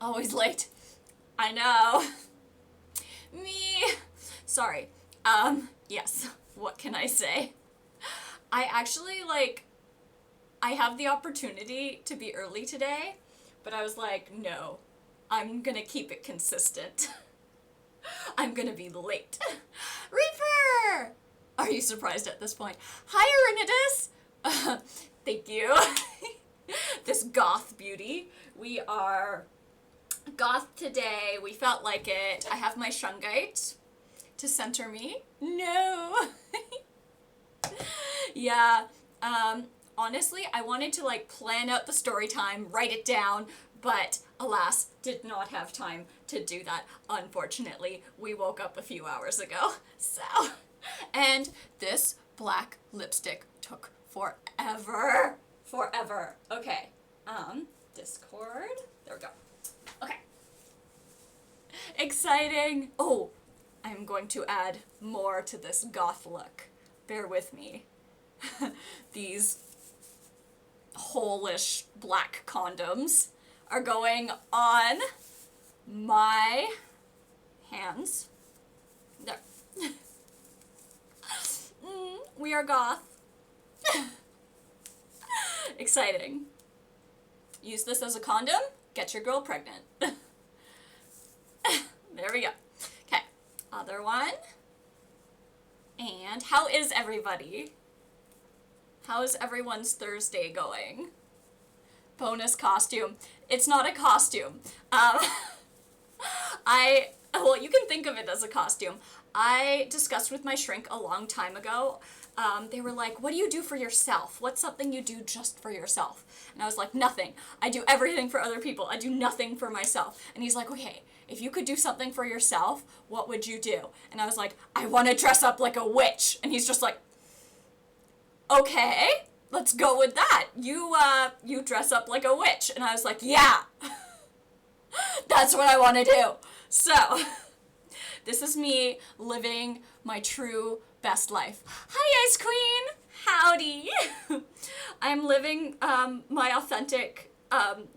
Always late. I know. Me. Sorry. Yes. What can I say? I actually, I have the opportunity to be early today, but I was like, no, I'm gonna keep it consistent. I'm gonna be late. Reaper! Are you surprised at this point? Hi, Arenitus! Thank you. This goth beauty. We are goth today. We felt like it. I have my shungite to center me. No. Yeah. Honestly, I wanted to plan out the story time, write it down, but alas, did not have time to do that. Unfortunately, we woke up a few hours ago. So, and this black lipstick took forever. Forever. Okay. Discord. There we go. Okay. Exciting. Oh, I'm going to add more to this goth look. Bear with me. These hole-ish black condoms are going on my hands. There. We are goth. Exciting. Use this as a condom, get your girl pregnant. There we go. Okay, other one. And how is everybody? How's everyone's Thursday going? Bonus costume. It's not a costume. Well, you can think of it as a costume. I discussed with my shrink a long time ago. They were like, what do you do for yourself? What's something you do just for yourself? And I was like, nothing. I do everything for other people. I do nothing for myself. And he's like, okay, if you could do something for yourself, what would you do? And I was like, I want to dress up like a witch. And he's just like, okay, let's go with that. You dress up like a witch. And I was like, yeah, that's what I want to do. So, this is me living my true best life. Hi, Ice Queen. Howdy. I'm living my authentic.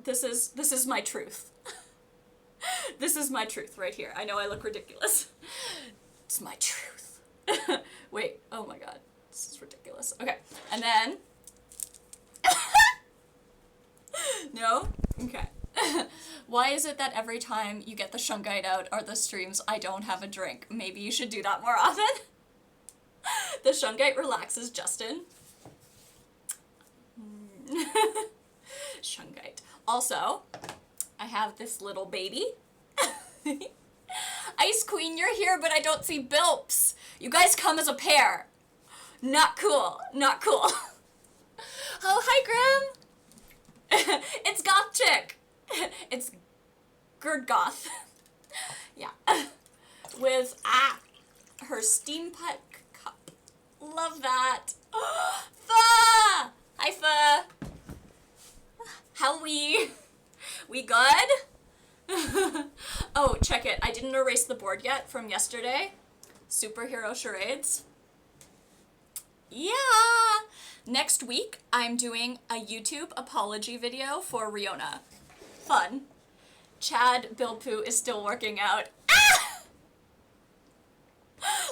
This is my truth. This is my truth right here. I know I look ridiculous. It's my truth. Wait. Oh my God. This is ridiculous. Okay. And then. No? Okay. Why is it that every time you get the shungite out or the streams, I don't have a drink? Maybe you should do that more often. The shungite relaxes Justin. Shungite. Also, I have this little baby. Ice Queen, you're here, but I don't see Bilps. You guys come as a pair. Not cool. Not cool. Oh, hi, Grim. It's Goth Chick. It's Gerd Goth. Yeah. With her steampunk cup. Love that. Fa! Hi, Fa. How we good? Oh, check it. I didn't erase the board yet from yesterday. Superhero charades. Yeah. Next week, I'm doing a YouTube apology video for Riona. Fun. Chad Bilpoo is still working out. Ah!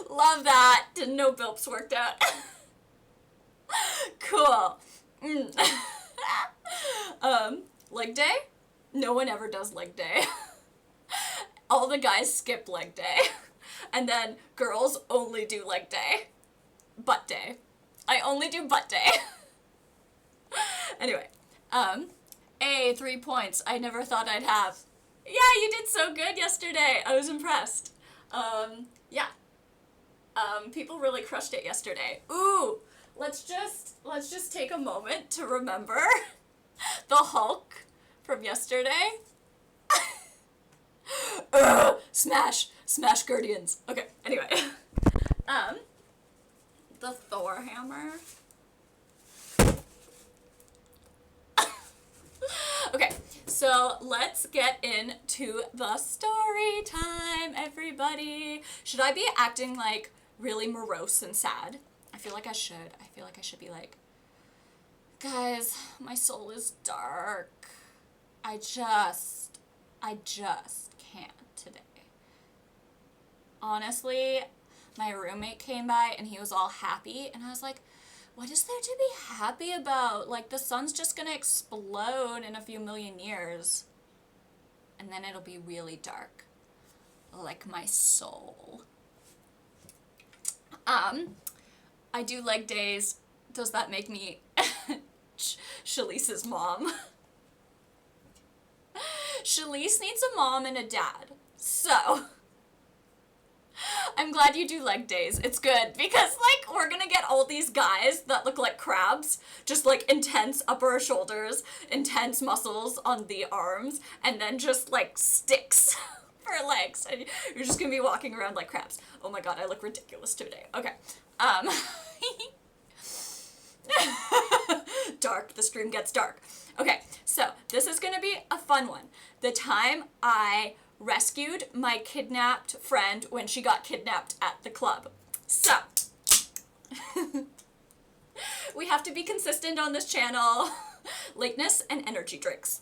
Love that. Didn't know Bilps worked out. Cool. Leg day? No one ever does leg day. All the guys skip leg day. And then girls only do leg day. Butt day. I only do butt day. Anyway, 3 points I never thought I'd have. Yeah, you did so good yesterday. I was impressed. Yeah. People really crushed it yesterday. Ooh, let's just take a moment to remember the Hulk from yesterday. Smash Guardians. Okay, anyway. The Thor hammer. Okay, so let's get into the story time, everybody. Should I be acting really morose and sad? I feel like I should. I feel like I should be like, guys, my soul is dark. I just I just can't today. Honestly, my roommate came by and he was all happy, and I was like, what is there to be happy about? Like, the sun's just gonna explode in a few million years. And then it'll be really dark. Like my soul. I do leg days. Does that make me Shalice's mom? Shalise needs a mom and a dad. So, I'm glad you do leg days. It's good because, like, we're gonna get all these guys that look like crabs, just like intense upper shoulders, intense muscles on the arms, and then just like sticks for legs. And you're just gonna be walking around like crabs. Oh my god, I look ridiculous today. Okay. Dark. The stream gets dark. Okay, so this is gonna be a fun one. The time I rescued my kidnapped friend when she got kidnapped at the club. So, we have to be consistent on this channel. Lateness and energy drinks.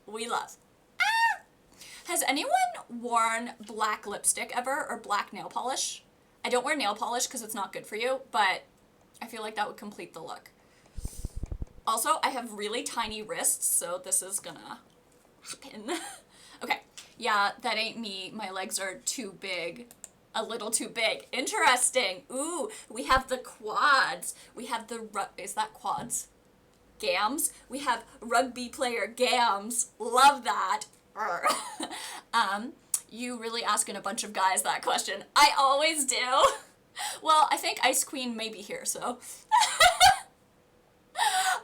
We love. Ah! Has anyone worn black lipstick ever, or black nail polish? I don't wear nail polish because it's not good for you, but I feel like that would complete the look. Also, I have really tiny wrists, so this is gonna happen. Okay. Yeah, that ain't me. My legs are too big. A little too big. Interesting. Ooh, we have the quads. We have the, is that quads? Gams? We have rugby player gams. Love that. You really asking a bunch of guys that question. I always do. Well, I think Ice Queen may be here, so.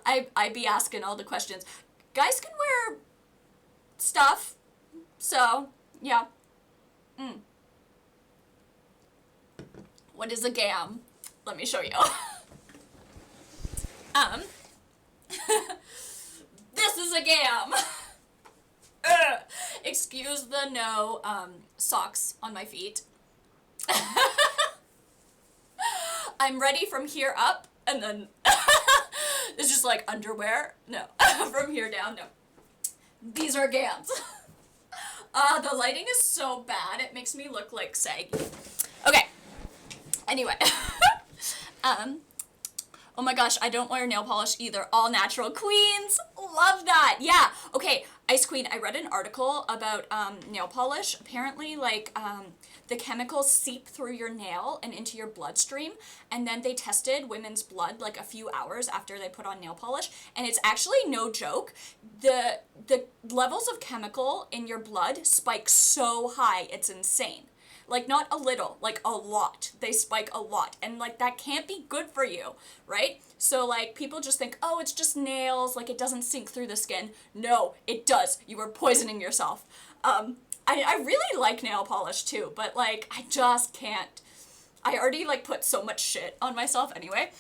I be asking all the questions. Guys can wear stuff. So, yeah. What is a gam? Let me show you. This is a gam. Excuse the no socks on my feet. I'm ready from here up, and then it's just like underwear. No. From here down, no. These are gams. The lighting is so bad, it makes me look like saggy. Okay. Anyway. Oh my gosh, I don't wear nail polish either. All natural queens. Love that. Yeah. Okay, Ice Queen, I read an article about nail polish. Apparently, like, the chemicals seep through your nail and into your bloodstream, and then they tested women's blood like a few hours after they put on nail polish, and it's actually no joke. The levels of chemical in your blood spike so high, it's insane. Like, not a little, like a lot. They spike a lot. And, like, that can't be good for you, right? So, like, people just think, oh, it's just nails, like, it doesn't sink through the skin. No, it does. You are poisoning yourself. I really like nail polish, too, but, like, I just can't. I already, like, put so much shit on myself anyway.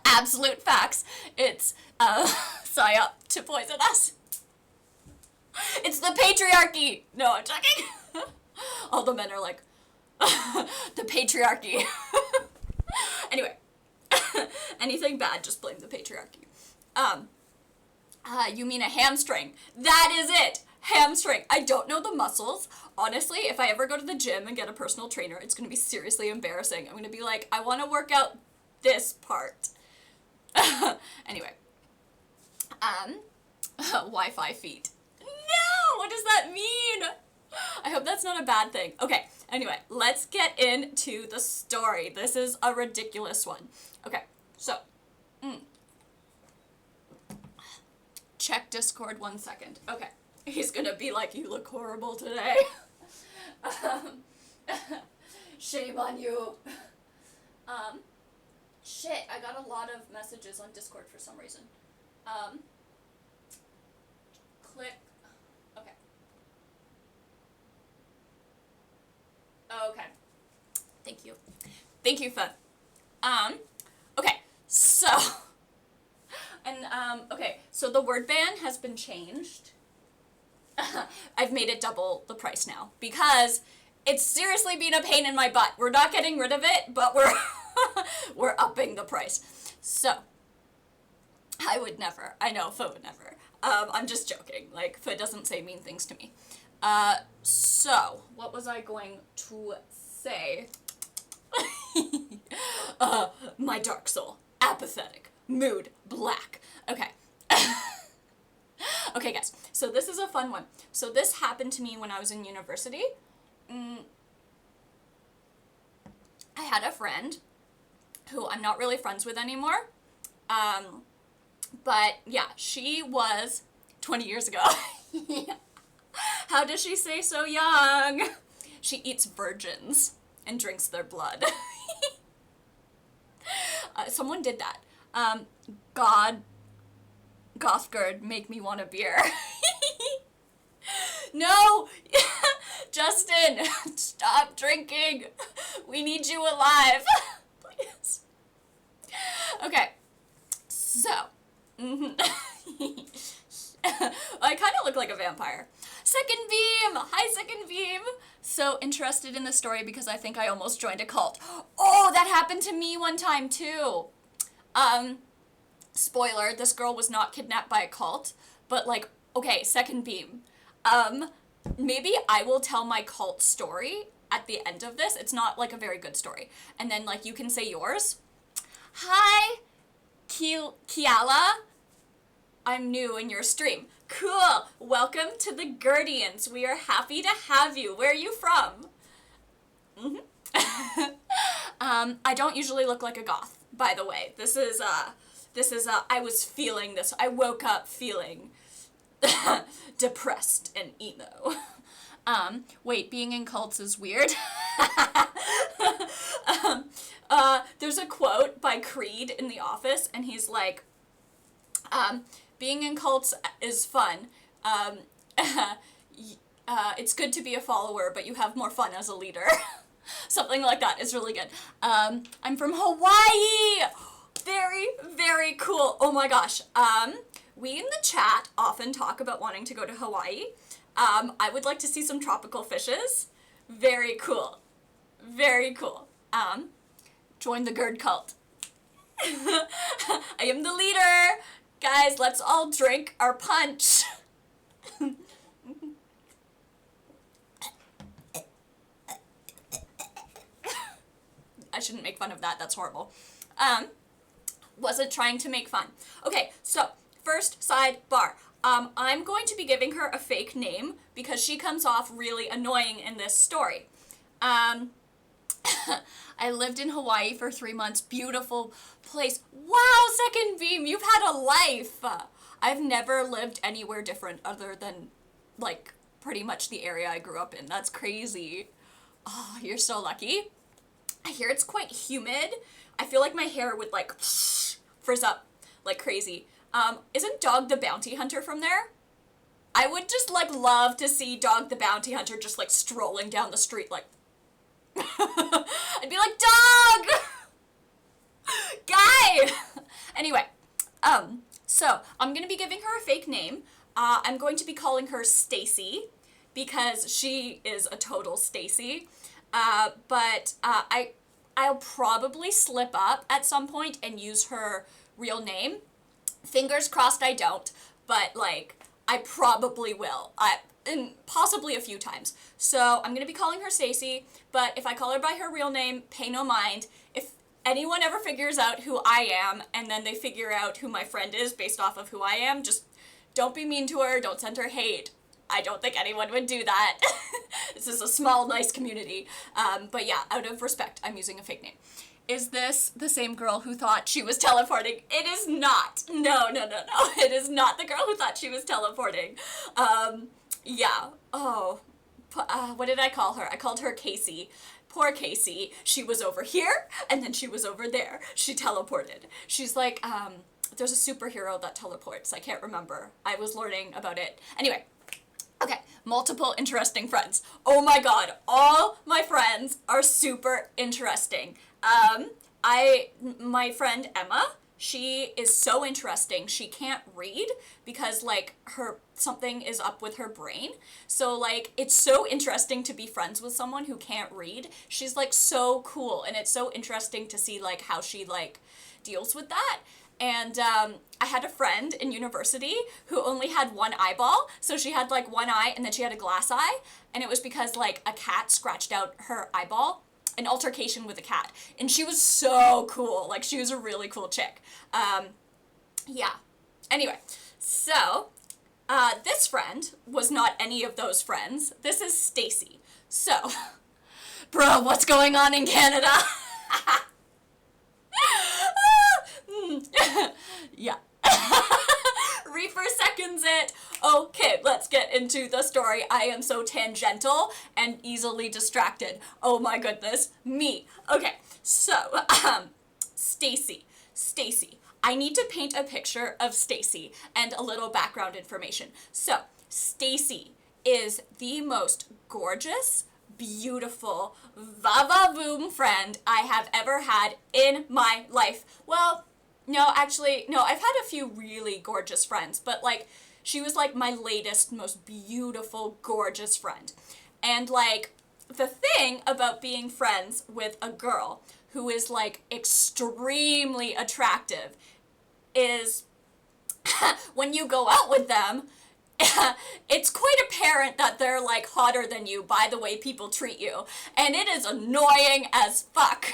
Absolute facts. It's, psyop to poison us. It's the patriarchy! No, I'm joking. All the men are like, the patriarchy. Anyway, anything bad, just blame the patriarchy. You mean a hamstring? That is it! Hamstring. I don't know the muscles. Honestly, if I ever go to the gym and get a personal trainer, it's gonna be seriously embarrassing. I'm gonna be like, I wanna work out this part. Anyway. Wi-Fi feet. No! What does that mean? I hope that's not a bad thing. Okay, anyway, let's get into the story. This is a ridiculous one. Okay, so. Check Discord 1 second. Okay, he's gonna be like, you look horrible today. Shame on you. Shit, I got a lot of messages on Discord for some reason. Click. Okay. Okay. Thank you. Thank you, Fun. Okay, so, and, okay, so the word ban has been changed. I've made it double the price now, because it's seriously been a pain in my butt. We're not getting rid of it, but we're upping the price. So, I would never, I know, Fun would never. I'm just joking. Like, Foot doesn't say mean things to me. So, what was I going to say? My dark soul. Apathetic. Mood. Black. Okay. Okay, guys. So this is a fun one. So this happened to me when I was in university. I had a friend who I'm not really friends with anymore. But yeah, she was 20 years ago. Yeah. How does she say so young? She eats virgins and drinks their blood. Someone did that. God, Gothgird, make me want a beer. No! Justin, stop drinking. We need you alive. Please. Okay. So. I kind of look like a vampire. Second beam! Hi, Second beam! So interested in the story because I think I almost joined a cult. Oh, that happened to me one time too. Spoiler, this girl was not kidnapped by a cult, but like, okay, Second beam. Maybe I will tell my cult story at the end of this. It's not like a very good story. And then like you can say yours. Hi, Kiala. I'm new in your stream. Cool. Welcome to the Guardians. We are happy to have you. Where are you from? I don't usually look like a goth, by the way. This is I was feeling this. I woke up feeling depressed and emo. Wait, being in cults is weird. There's a quote by Creed in The Office, and he's like, being in cults is fun. It's good to be a follower, but you have more fun as a leader. Something like that is really good. I'm from Hawaii! Very, very cool. Oh my gosh. We in the chat often talk about wanting to go to Hawaii. I would like to see some tropical fishes. Very cool. Very cool. Join the Gerd cult. I am the leader. Guys, let's all drink our punch. I shouldn't make fun of that. That's horrible. Wasn't trying to make fun. Okay, so first sidebar. I'm going to be giving her a fake name because she comes off really annoying in this story. I lived in Hawaii for 3 months. Beautiful place. Wow, Second beam, you've had a life. I've never lived anywhere different other than, like, pretty much the area I grew up in. That's crazy. Oh, you're so lucky. I hear it's quite humid. I feel like my hair would, like, frizz up like crazy. Isn't Dog the Bounty Hunter from there? I would just, like, love to see Dog the Bounty Hunter just, like, strolling down the street, like, I'd be like, Dog! Guy! Anyway, so I'm gonna be giving her a fake name. I'm going to be calling her Stacy because she is a total Stacy. But I'll probably slip up at some point and use her real name. Fingers crossed I don't, but like, I probably will. And possibly a few times. So I'm gonna be calling her Stacy, but if I call her by her real name, pay no mind. If anyone ever figures out who I am, and then they figure out who my friend is based off of who I am, just don't be mean to her, don't send her hate. I don't think anyone would do that. This is a small, nice community. But yeah, out of respect, I'm using a fake name. Is this the same girl who thought she was teleporting? It is not. No. It is not the girl who thought she was teleporting. Yeah. Oh. What did I call her? I called her Casey. Poor Casey. She was over here, and then she was over there. She teleported. She's like, there's a superhero that teleports. I can't remember. I was learning about it. Anyway. Okay, multiple interesting friends. Oh my god, all my friends are super interesting. My friend Emma, she is so interesting. She can't read because like something is up with her brain. So like, it's so interesting to be friends with someone who can't read. She's like so cool, and it's so interesting to see like how she like deals with that. And I had a friend in university who only had one eyeball. So she had like one eye and then she had a glass eye. And it was because like a cat scratched out her eyeball. An altercation with a cat. And she was so cool. Like she was a really cool chick. Yeah. Anyway, so this friend was not any of those friends. This is Stacy. So, bro, what's going on in Canada? Yeah. Reaper seconds it. Okay, let's get into the story. I am so tangential and easily distracted. Oh my goodness, me. Okay, so, Stacy. I need to paint a picture of Stacy and a little background information. So, Stacy is the most gorgeous, beautiful, va-va-voom friend I have ever had in my life. Well, no, actually, no, I've had a few really gorgeous friends, but like, she was like my latest, most beautiful, gorgeous friend. And like, the thing about being friends with a girl who is like extremely attractive is when you go out with them, it's quite apparent that they're like hotter than you by the way people treat you. And it is annoying as fuck.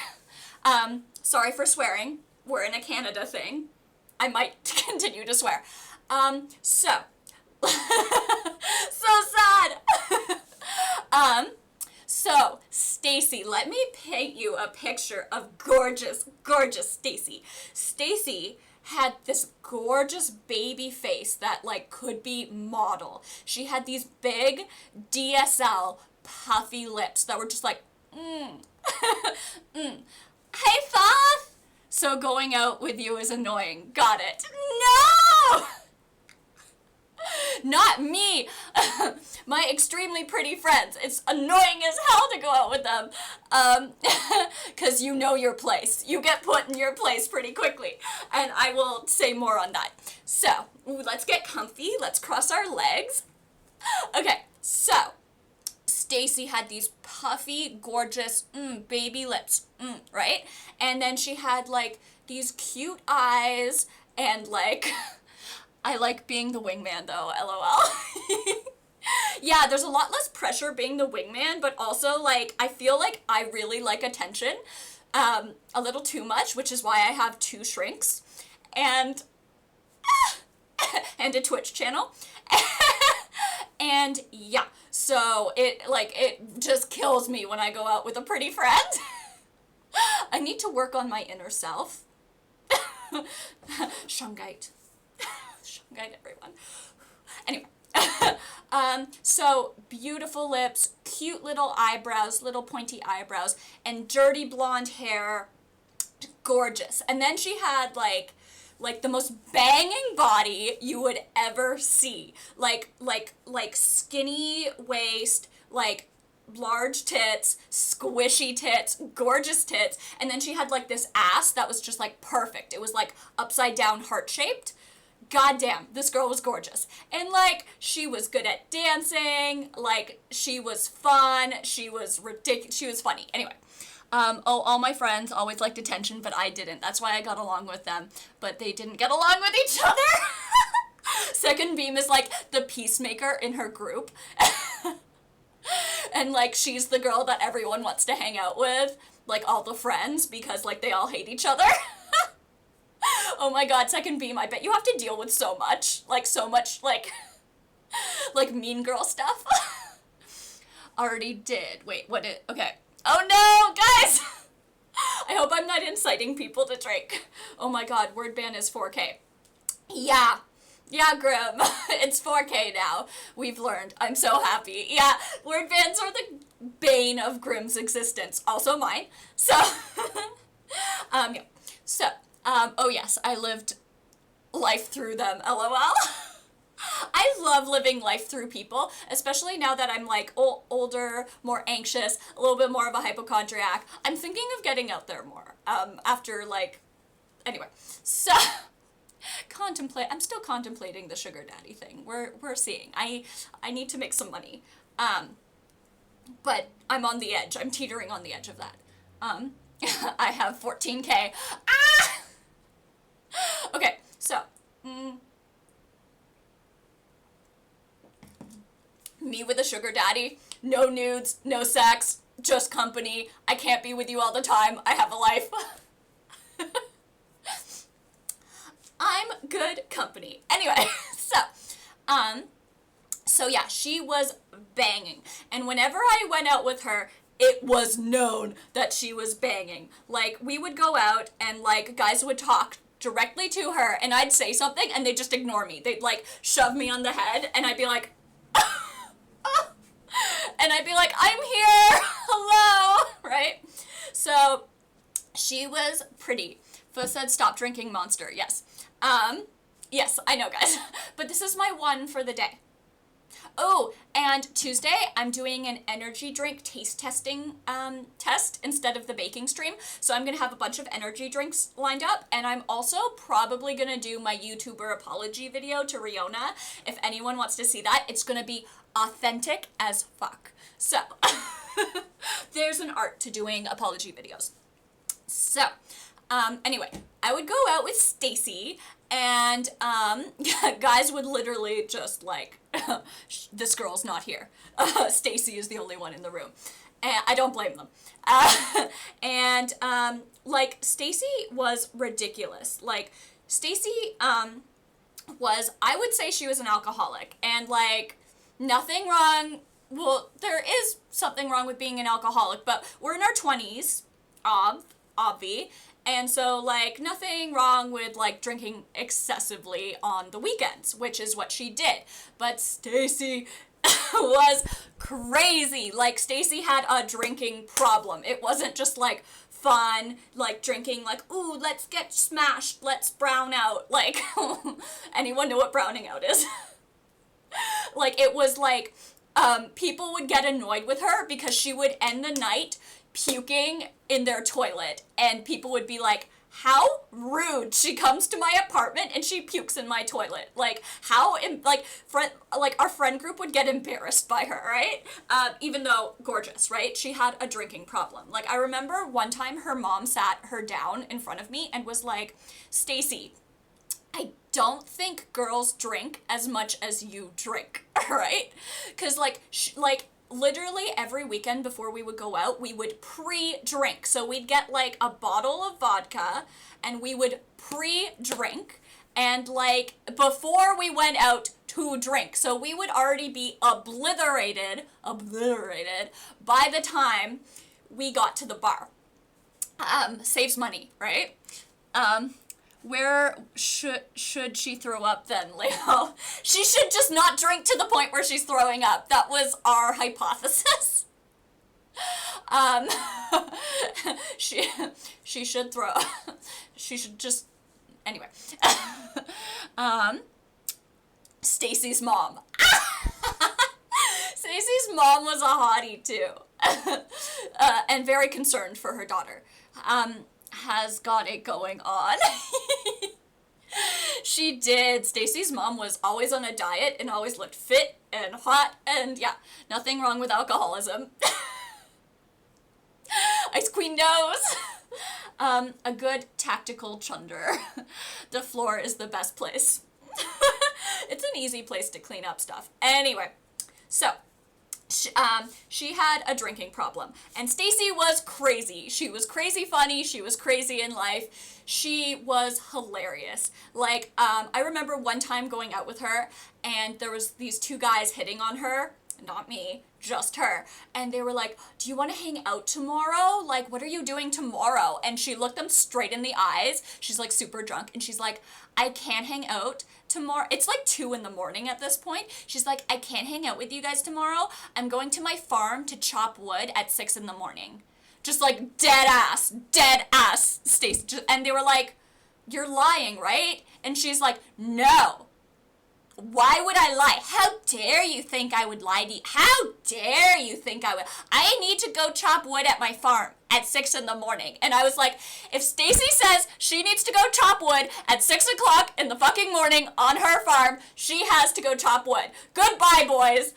Sorry for swearing. We're in a Canada thing. I might continue to swear. So sad. So, Stacy, let me paint you a picture of gorgeous Stacy. Stacy had this gorgeous baby face that, like, could be model. She had these big DSL puffy lips that were just like, Hey, Foth! So going out with you is annoying. Got it. No! Not me. My extremely pretty friends. It's annoying as hell to go out with them. Because you know your place. You get put in your place pretty quickly. And I will say more on that. So, let's get comfy. Let's cross our legs. Okay, so, Stacy had these puffy, gorgeous, baby lips, right? And then she had, like, these cute eyes and, like... I like being the wingman, though, LOL. Yeah, there's a lot less pressure being the wingman, but also, like, I feel like I really like attention, a little too much, which is why I have 2 shrinks, and a Twitch channel. And, yeah, so it just kills me when I go out with a pretty friend. I need to work on my inner self. Shungite. Shungite, everyone. Anyway. So, beautiful lips, cute little eyebrows, little pointy eyebrows, and dirty blonde hair. Gorgeous. And then she had, like the most banging body you would ever see. Like skinny waist, like, large tits, squishy tits, gorgeous tits, and then she had, like, this ass that was just, like, perfect. It was, like, upside down heart-shaped. Goddamn, this girl was gorgeous. And, like, she was good at dancing, like, she was fun, she was ridiculous, she was funny. Anyway, all my friends always liked attention, but I didn't. That's why I got along with them, but they didn't get along with each other. Second Beam is, like, the peacemaker in her group. And, like, she's the girl that everyone wants to hang out with, like, all the friends, because, like, they all hate each other. Oh my god, Second Beam, I bet you have to deal with so much, like, like, mean girl stuff. Already did. Wait, okay. Oh no, guys! I hope I'm not inciting people to drink. Oh my god, word ban is 4K. Yeah, Grim. It's 4K now. We've learned. I'm so happy. Yeah, word bans are the bane of Grim's existence. Also mine. So, yeah. So, oh yes, I lived life through them, LOL. I love living life through people, especially now that I'm, like, older, more anxious, a little bit more of a hypochondriac. I'm thinking of getting out there more, after, like, anyway. So, I'm still contemplating the sugar daddy thing. We're seeing. I need to make some money. But I'm on the edge. I'm teetering on the edge of that. I have 14K. Ah! Okay, so, me with a sugar daddy, no nudes, no sex, just company. I can't be with you all the time. I have a life. I'm good company. Anyway, so yeah, she was banging. And whenever I went out with her, it was known that she was banging. Like, we would go out and, like, guys would talk directly to her and I'd say something and they'd just ignore me. They'd, like, shove me on the head and I'd be like, and I'd be like, I'm here, hello, right? So, she was pretty. Fo said, stop drinking Monster, yes. Yes, I know, guys. But this is my one for the day. Oh, and Tuesday, I'm doing an energy drink taste testing test instead of the baking stream. So I'm going to have a bunch of energy drinks lined up. And I'm also probably going to do my YouTuber apology video to Riona. If anyone wants to see that, it's going to be authentic as fuck. So, there's an art to doing apology videos. So, anyway, I would go out with Stacy, and, guys would literally just, like, this girl's not here. Stacy is the only one in the room. And I don't blame them. Like, Stacy was ridiculous. Like, Stacy, I would say she was an alcoholic, and, like, nothing wrong. Well, there is something wrong with being an alcoholic, but we're in our 20s, obvi, and so, like, nothing wrong with, like, drinking excessively on the weekends, which is what she did. But Stacy was crazy. Like, Stacy had a drinking problem. It wasn't just, like, fun, like, drinking, like, ooh, let's get smashed, let's brown out. Like, anyone know what browning out is? Like, it was, like, people would get annoyed with her because she would end the night puking in their toilet, and people would be like, how rude. She comes to my apartment and she pukes in my toilet. Like, our friend group would get embarrassed by her, right? Even though gorgeous, right? She had a drinking problem. Like, I remember one time her mom sat her down in front of me and was like, Stacy, I don't think girls drink as much as you drink, right? Because, literally every weekend before we would go out, we would pre-drink. So we'd get, like, a bottle of vodka, and we would pre-drink, and, like, before we went out to drink. So we would already be obliterated by the time we got to the bar. Saves money, right? Where should she throw up then, Leo? She should just not drink to the point where she's throwing up. That was our hypothesis. She should throw. She should just. Anyway. Stacy's mom. Stacy's mom was a hottie too, and very concerned for her daughter. Has got it going on. She did. Stacy's mom was always on a diet and always looked fit and hot, and yeah, nothing wrong with alcoholism. Ice Queen knows. A good tactical chunder. The floor is the best place. It's an easy place to clean up stuff. Anyway, so she had a drinking problem, and Stacy was crazy. She was crazy funny. She was crazy in life. She was hilarious. Like, I remember one time going out with her, and there was these two guys hitting on her. Not me, just her. And they were like, do you want to hang out tomorrow? Like, what are you doing tomorrow? And she looked them straight in the eyes. She's, like, super drunk, and she's like, I can't hang out tomorrow. It's like 2 a.m. at this point. She's like, I can't hang out with you guys tomorrow. I'm going to my farm to chop wood at 6 a.m. Just, like, dead ass, Stacy. And they were like, you're lying, right? And she's like, no. Why would I lie? How dare you think I would lie to you? How dare you think I would? I need to go chop wood at my farm at 6 a.m. And I was like, if Stacy says she needs to go chop wood at 6 o'clock in the fucking morning on her farm, she has to go chop wood. Goodbye, boys.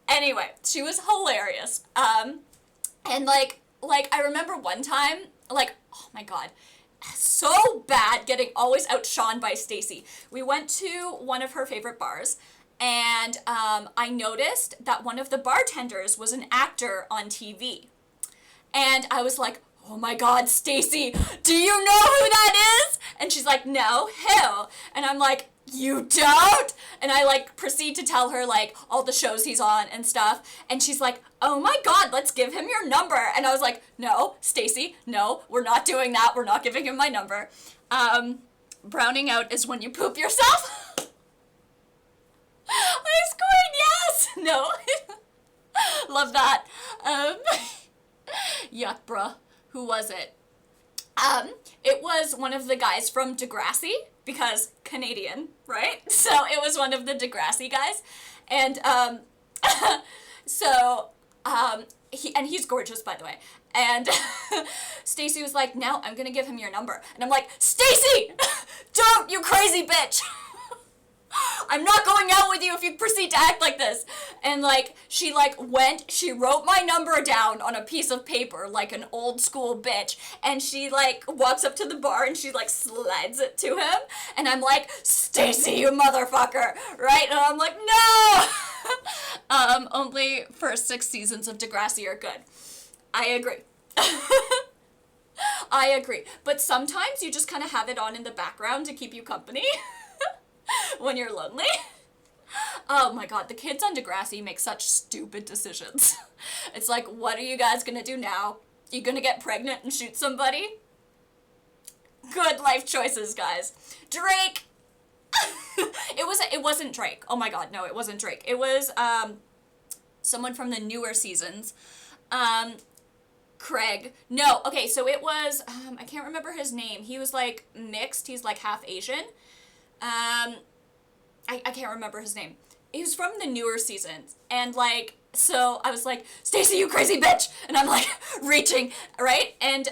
Anyway, she was hilarious. And like I remember one time, like, oh my God, so bad, getting always outshone by Stacy. We went to one of her favorite bars, and I noticed that one of the bartenders was an actor on TV. And I was like, oh my God, Stacy, do you know who that is? And she's like, no, who? And I'm like, you don't? And I like proceed to tell her like all the shows he's on and stuff. And she's like, oh my God, let's give him your number. And I was like, no, Stacy, no, we're not doing that. We're not giving him my number. Browning out is when you poop yourself. I scored, yes. No. Love that. Yuck, bruh. Who was it? It was one of the guys from Degrassi, because Canadian, right? So it was one of the Degrassi guys. And he's gorgeous, by the way. And Stacy was like, no, I'm gonna give him your number. And I'm like, Stacy! Don't, you crazy bitch! I'm not going out with you if you proceed to act like this. And like, she wrote my number down on a piece of paper like an old school bitch. And she like walks up to the bar and she like slides it to him. And I'm like, Stacy, you motherfucker, right? And I'm like, no! Only first 6 seasons of Degrassi are good. I agree. I agree. But sometimes you just kind of have it on in the background to keep you company. When you're lonely. Oh my God, the kids on Degrassi make such stupid decisions. It's like, what are you guys gonna do now? You gonna get pregnant and shoot somebody? Good life choices, guys. Drake! It wasn't Drake. Oh my God, no, it wasn't Drake. It was, someone from the newer seasons. Craig. No, okay, so it was, I can't remember his name. He was like mixed, he's like half Asian. I can't remember his name. He was from the newer seasons. And like, so I was like, Stacy, you crazy bitch! And I'm like, reaching, right? And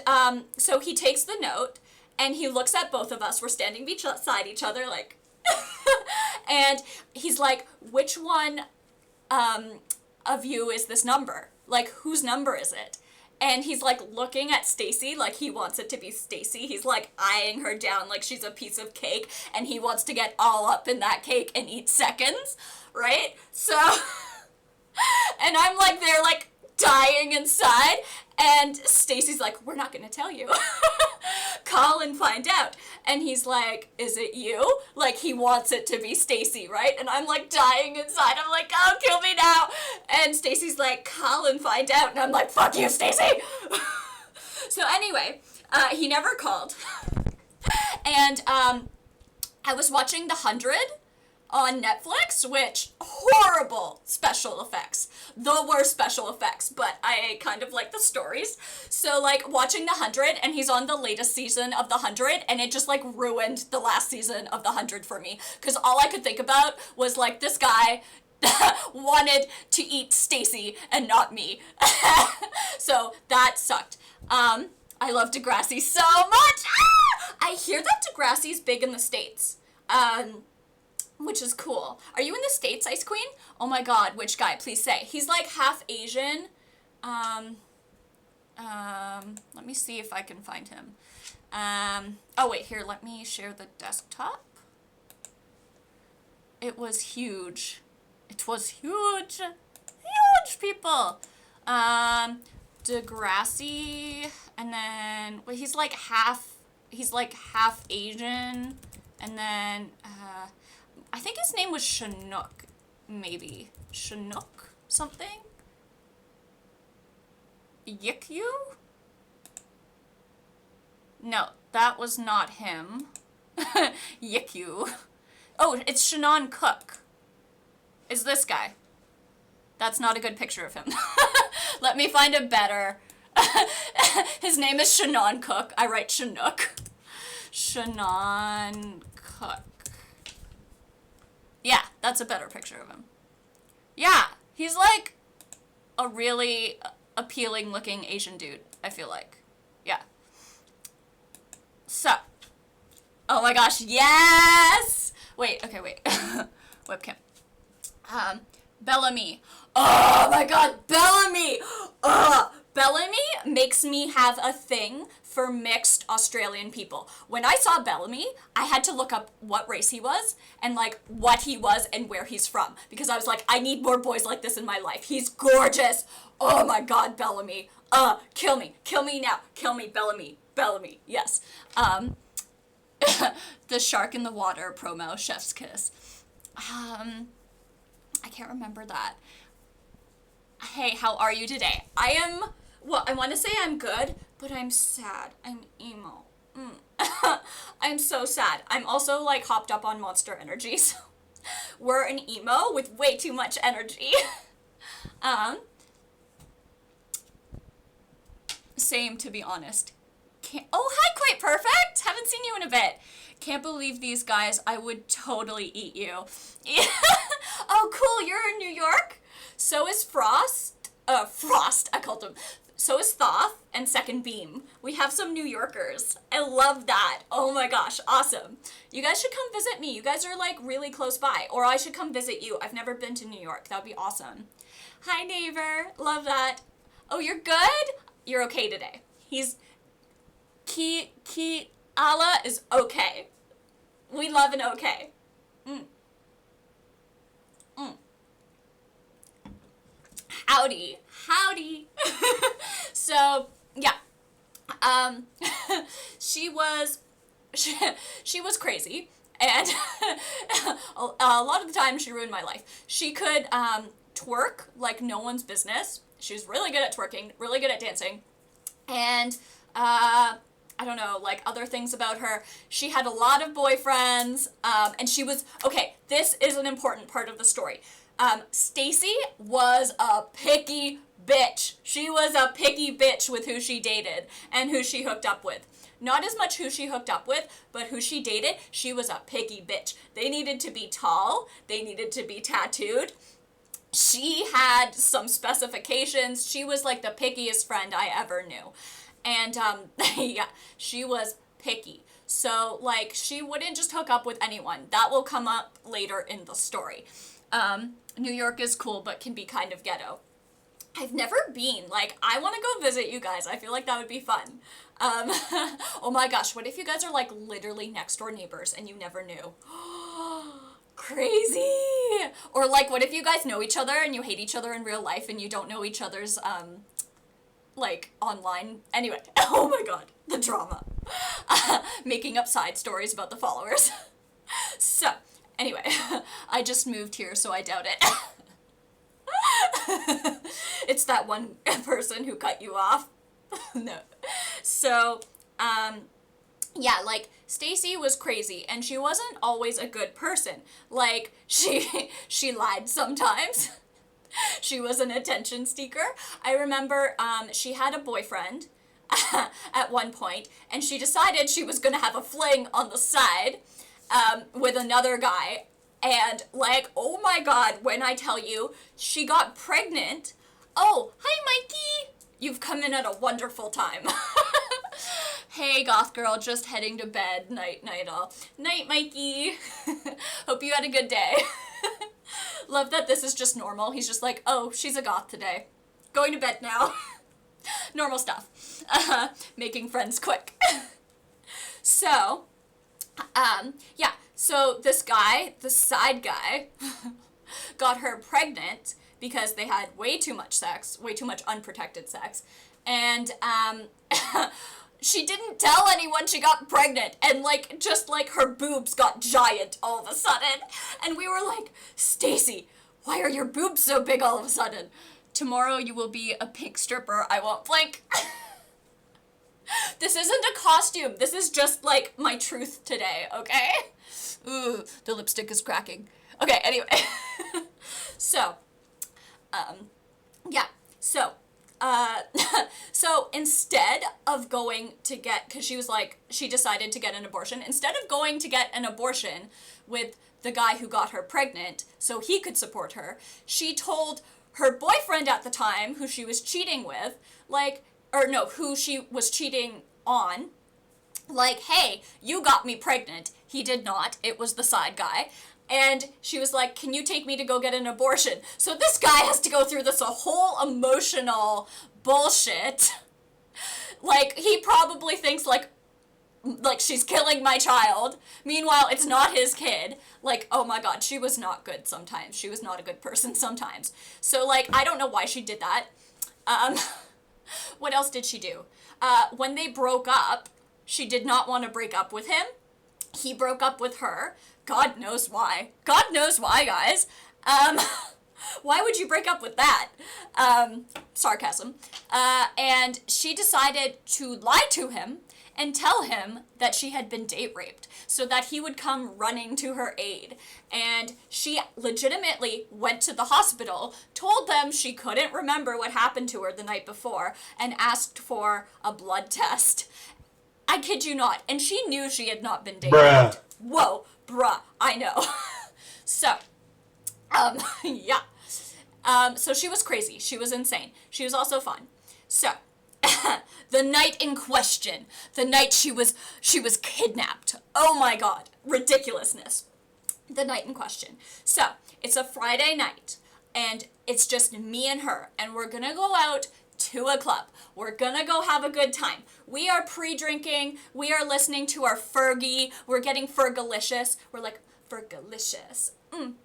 so he takes the note and he looks at both of us. We're standing beside each other, like, and he's like, which one of you is this number? Like, whose number is it? And he's like looking at Stacy like he wants it to be Stacy. He's like eyeing her down like she's a piece of cake, and he wants to get all up in that cake and eat seconds, right? So, and I'm like there like dying inside, and Stacy's like, we're not gonna tell you. Call and find out. And he's like, is it you? Like he wants it to be Stacy, right? And I'm like dying inside. I'm like, oh, kill me now. And Stacy's like, call and find out. And I'm like, fuck you, Stacy. So anyway, he never called. And I was watching The 100 on Netflix, which horrible special effects. The worst special effects, but I kind of like the stories. So like watching The 100, and he's on the latest season of The 100, and it just like ruined the last season of The 100 for me. Because all I could think about was like this guy wanted to eat Stacy and not me. So that sucked. I love Degrassi so much. I hear that Degrassi's big in the States. Which is cool. Are you in the States, Ice Queen? Oh my God, which guy? Please say. He's like half Asian. Let me see if I can find him. Oh wait, here, let me share the desktop. It was huge. It was huge. Huge, people. Degrassi, and then, well, he's like half Asian, and then, I think his name was Chinook, maybe. Chinook something? Yikyu? No, that was not him. Yikyu. Oh, it's Shannon Cook. Is this guy. That's not a good picture of him. Let me find a better. His name is Shannon Cook. I write Chinook. Shannon Cook. Yeah, that's a better picture of him. Yeah, he's like a really appealing looking Asian dude, I feel like. Yeah. So. Oh my gosh, yes! Wait, okay, wait. Webcam. Bellamy. Oh my God, Bellamy! Bellamy makes me have a thing for mixed Australian people. When I saw Bellamy, I had to look up what race he was and like what he was and where he's from, because I was like, I need more boys like this in my life. He's gorgeous. Oh my God, Bellamy. Kill me now. Kill me, Bellamy. Bellamy. Yes. The shark in the water promo, chef's kiss. I can't remember that. Hey, how are you today? I want to say I'm good, but I'm sad. I'm emo. I'm so sad. I'm also like hopped up on Monster Energy, so we're an emo with way too much energy. Same, to be honest. Oh, hi, Quite Perfect! Haven't seen you in a bit. Can't believe these guys. I would totally eat you. Oh, cool, you're in New York? So is Frost, I called him. So is Thoth and Second Beam. We have some New Yorkers. I love that. Oh my gosh, awesome. You guys should come visit me. You guys are like really close by. Or I should come visit you. I've never been to New York. That would be awesome. Hi, neighbor. Love that. Oh, you're good? You're okay today. Allah is okay. We love an okay. Howdy. So, yeah. She was crazy, and a lot of the time she ruined my life. She could twerk like no one's business. She was really good at twerking, really good at dancing, and I don't know, like other things about her. She had a lot of boyfriends, and she was, okay, this is an important part of the story. Stacy was a picky bitch. She was a picky bitch with who she dated and who she hooked up with. Not as much who she hooked up with, but who she dated, she was a picky bitch. They needed to be tall. They needed to be tattooed. She had some specifications. She was like the pickiest friend I ever knew. And, yeah, she was picky. So, like, she wouldn't just hook up with anyone. That will come up later in the story. New York is cool, but can be kind of ghetto. I've never been. Like, I want to go visit you guys. I feel like that would be fun. Oh my gosh, what if you guys are, like, literally next door neighbors and you never knew? Crazy! Or, like, what if you guys know each other and you hate each other in real life and you don't know each other's, like, online? Anyway, oh my god, the drama. Making up side stories about the followers. So, anyway, I just moved here, so I doubt it. It's that one person who cut you off. No. So, yeah, like, Stacy was crazy, and she wasn't always a good person. Like, she lied sometimes. She was an attention seeker. I remember, she had a boyfriend at one point, and she decided she was gonna have a fling on the side, with another guy. And, like, oh my god, when I tell you, she got pregnant. Oh, hi, Mikey! You've come in at a wonderful time. Hey, goth girl, just heading to bed. Night, all. Night, Mikey. Hope you had a good day. Love that this is just normal. He's just like, oh, she's a goth today. Going to bed now. Normal stuff. Making friends quick. So, yeah. So this guy, the side guy, got her pregnant because they had way too much sex, way too much unprotected sex, and she didn't tell anyone she got pregnant, and like, just like her boobs got giant all of a sudden, and we were like, Stacy, why are your boobs so big all of a sudden? Tomorrow you will be a pink stripper, I won't blink. This isn't a costume, this is just like my truth today, okay? Ooh, the lipstick is cracking. Okay, anyway. So, yeah, so, so instead of going to get, because she was like, she decided to get an abortion, instead of going to get an abortion with the guy who got her pregnant so he could support her, she told her boyfriend at the time, who she was cheating with, like, or no, who she was cheating on, like, hey, you got me pregnant. He did not. It was the side guy. And she was like, can you take me to go get an abortion? So this guy has to go through this whole emotional bullshit Like, he probably thinks, like, she's killing my child. Meanwhile, it's not his kid. Like, oh my god, she was not good sometimes. She was not a good person sometimes. So, like, I don't know why she did that. What else did she do? When they broke up, she did not want to break up with him. He broke up with her. God knows why. God knows why, guys. Why would you break up with that? Sarcasm. And she decided to lie to him and tell him that she had been date raped so that he would come running to her aid. And she legitimately went to the hospital, told them she couldn't remember what happened to her the night before, and asked for a blood test. I kid you not. And she knew she had not been date raped. Whoa, bruh, I know. So, yeah. So she was crazy. She was insane. She was also fun. So, the night in question, the night she was kidnapped. Oh my god, ridiculousness. The night in question. So, it's a Friday night, and it's just me and her, and we're gonna go out to a club. We're gonna go have a good time. We are pre-drinking, we are listening to our Fergie, we're getting Fergalicious. We're like, Fergalicious.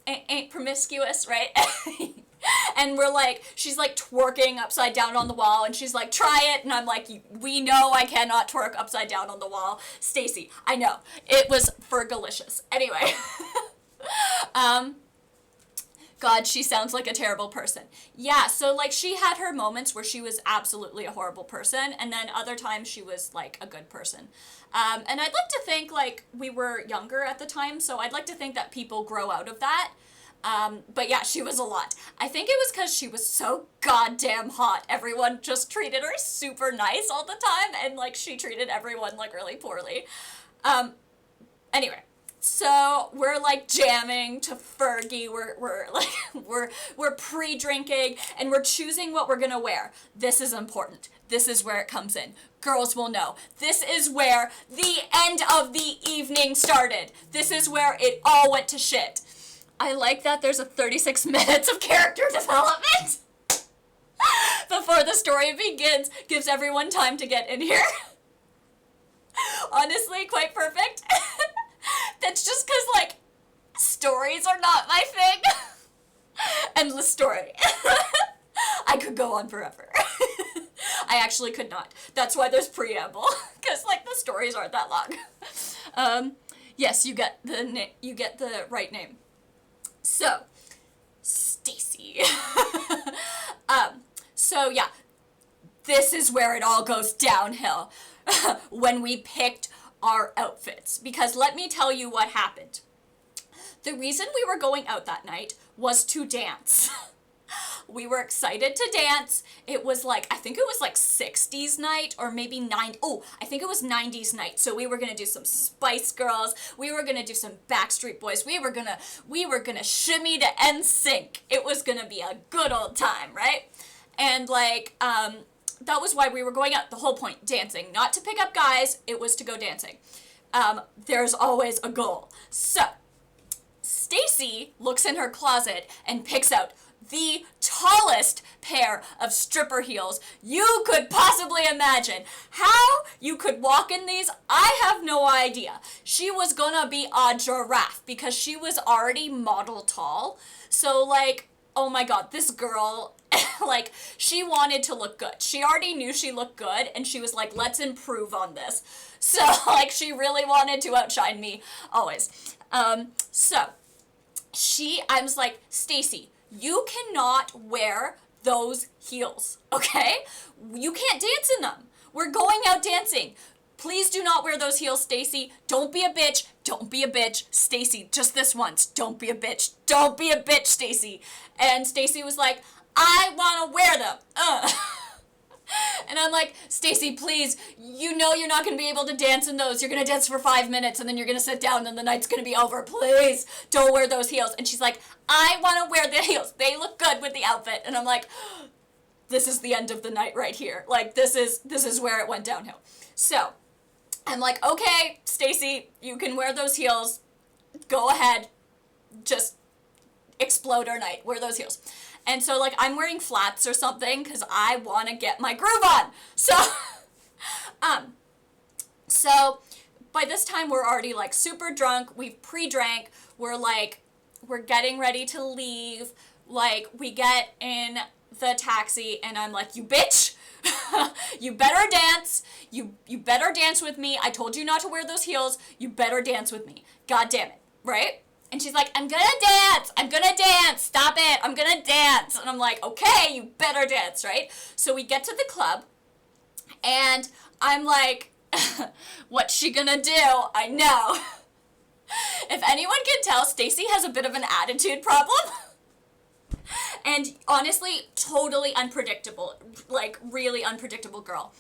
Ain't promiscuous, right? And we're like, she's like twerking upside down on the wall, and she's like, try it, and I'm like, we know I cannot twerk upside down on the wall. Stacy, I know. It was Fergalicious. Anyway. God, she sounds like a terrible person. Yeah, so, like, she had her moments where she was absolutely a horrible person, and then other times she was, like, a good person. And I'd like to think, like, we were younger at the time, so I'd like to think that people grow out of that. But yeah, she was a lot. I think it was because she was so goddamn hot. Everyone just treated her super nice all the time, and, like, she treated everyone, like, really poorly. Anyway. So we're like jamming to Fergie. We're pre-drinking, and we're choosing what we're gonna wear. This is important. This is where it comes in. Girls will know. This is where the end of the evening started. This is where it all went to shit. I like that there's a 36 minutes of character development before the story begins. Gives everyone time to get in here. Honestly, quite perfect. That's just because, like, stories are not my thing. Endless story. I could go on forever. I actually could not. That's why there's preamble, because, like, the stories aren't that long. Yes, you get the right name. So, Stacy. So yeah, this is where it all goes downhill. When we picked our outfits, because let me tell you what happened. The reason we were going out that night was to dance. We were excited to dance. It was like, I think it was like 60s night or maybe I think it was 90s night. So we were gonna do some Spice Girls. We were gonna do some Backstreet Boys. We were gonna shimmy to NSYNC. It was gonna be a good old time, right? And like, that was why we were going out. The whole point, dancing. Not to pick up guys, it was to go dancing. There's always a goal. So, Stacy looks in her closet and picks out the tallest pair of stripper heels you could possibly imagine. How you could walk in these, I have no idea. She was gonna be a giraffe because she was already model tall. So, like, oh my god, this girl, like, she wanted to look good. She already knew she looked good, and she was like, let's improve on this. So, like, she really wanted to outshine me, always. I was like, Stacy, you cannot wear those heels, okay? You can't dance in them. We're going out dancing. Please do not wear those heels, Stacy. Don't be a bitch. Don't be a bitch. Stacy, just this once. Don't be a bitch. Don't be a bitch, Stacy. And Stacy was like, I want to wear them. And I'm like, Stacy, please, you know you're not going to be able to dance in those. You're going to dance for 5 minutes, and then you're going to sit down, and the night's going to be over. Please, don't wear those heels. And she's like, I want to wear the heels. They look good with the outfit. And I'm like, this is the end of the night right here. Like, this is where it went downhill. So, I'm like, okay, Stacy, you can wear those heels. Go ahead. Just explode our night. Wear those heels. And so, like, I'm wearing flats or something because I want to get my groove on. So, So by this time we're already like super drunk. We've pre-drank. We're getting ready to leave. Like, we get in the taxi and I'm like, you bitch, you better dance. You better dance with me. I told you not to wear those heels. You better dance with me. God damn it. Right? And she's like, I'm gonna dance. I'm gonna dance. Stop it. I'm gonna dance. And I'm like, okay, you better dance, right? So we get to the club and I'm like, what's she gonna do? I know. If anyone can tell, Stacy has a bit of an attitude problem. And honestly, totally unpredictable. Like, really unpredictable girl.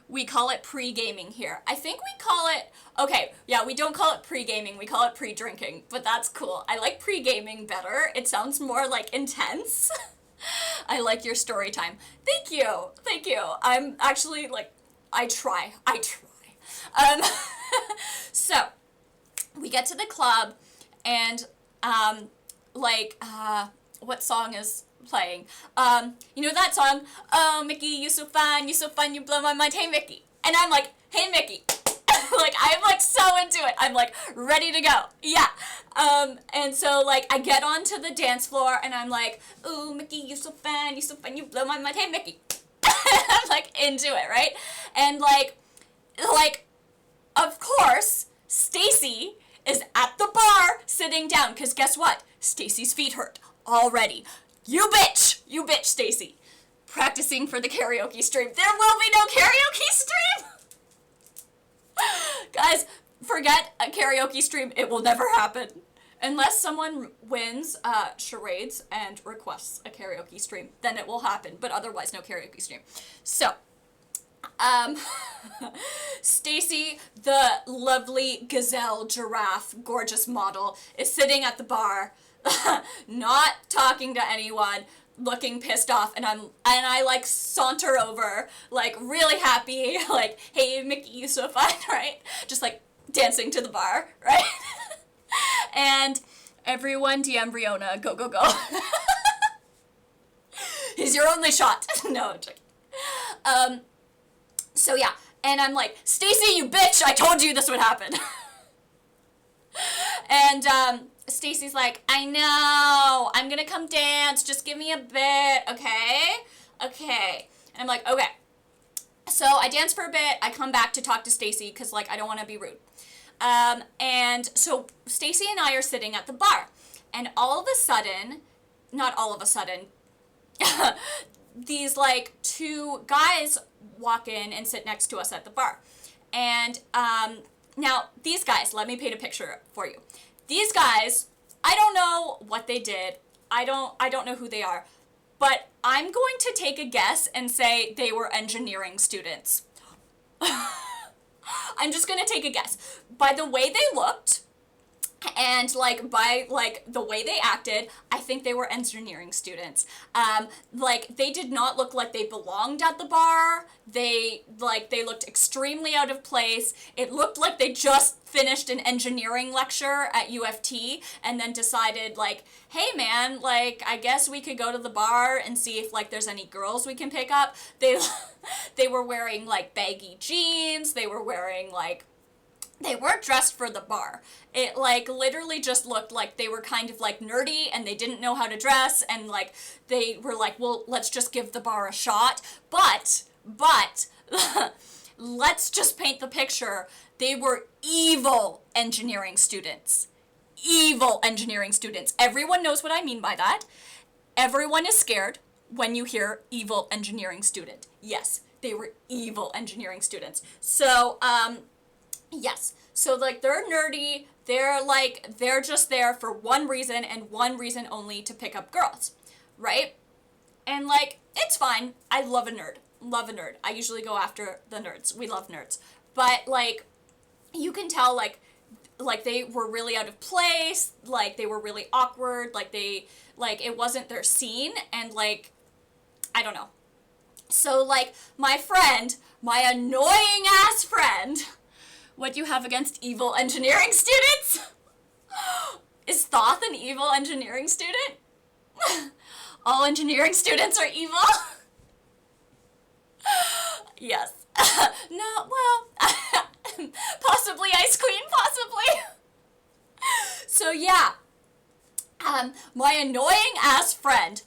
We call it pre-gaming here. I think we call it, okay, yeah, we don't call it pre-gaming, we call it pre-drinking, but that's cool. I like pre-gaming better. It sounds more like intense. I like your story time. Thank you. Thank you. I'm actually like, I try. So we get to the club and what song is playing? You know that song? Oh, Mickey, you so fine, you blow my mind. Hey, Mickey. And I'm like, hey, Mickey. Like, I'm like so into it. I'm like ready to go. Yeah. And so like I get onto the dance floor and I'm like, ooh, Mickey, you so fine, you blow my mind. Hey, Mickey. I'm like into it, right? And like, of course, Stacy is at the bar sitting down, because guess what? Stacy's feet hurt already. You bitch, Stacy. Practicing for the karaoke stream. There will be no karaoke stream. Guys, forget a karaoke stream. It will never happen. Unless someone wins charades and requests a karaoke stream, then it will happen. But otherwise, no karaoke stream. So, Stacy, the lovely gazelle giraffe, gorgeous model, is sitting at the bar, not talking to anyone, looking pissed off, and I like saunter over, like really happy, like, hey, Mickey, you so fine, right? Just like dancing to the bar, right? And everyone DM Briona, go, go, go. He's your only shot. No, I'm joking. So yeah, and I'm like, Stacy, you bitch, I told you this would happen. And Stacy's like, I know, I'm gonna come dance, just give me a bit, okay? Okay. And I'm like, okay. So I dance for a bit, I come back to talk to Stacy, because like, I don't want to be rude. And so Stacy and I are sitting at the bar, and all of a sudden, not all of a sudden, these like two guys walk in and sit next to us at the bar. And now these guys, let me paint a picture for you. These guys, I don't know what they did. I don't know who they are, but I'm going to take a guess and say they were engineering students. I'm just going to take a guess. By the way they looked, and like by like the way they acted, I think they were engineering students. Like they did not look like they belonged at the bar. They looked extremely out of place. It looked like they just finished an engineering lecture at UFT and then decided like, hey man, like I guess we could go to the bar and see if like there's any girls we can pick up. They were wearing like baggy jeans. They were wearing like, they weren't dressed for the bar. It like literally just looked like they were kind of like nerdy and they didn't know how to dress, and like they were like, well, let's just give the bar a shot. But let's just paint the picture. They were evil engineering students. Evil engineering students. Everyone knows what I mean by that. Everyone is scared when you hear evil engineering student. Yes, they were evil engineering students. So, yes. So, like, they're nerdy. They're just there for one reason and one reason only, to pick up girls. Right? And, like, it's fine. I love a nerd. Love a nerd. I usually go after the nerds. We love nerds. But, like, you can tell, like they were really out of place. Like, they were really awkward. Like, it wasn't their scene. And, like, I don't know. So, like, my friend, my annoying-ass friend... What do you have against evil engineering students? Is Thoth an evil engineering student? All engineering students are evil? Yes. No, well, possibly Ice Queen, possibly. So yeah, my annoying ass friend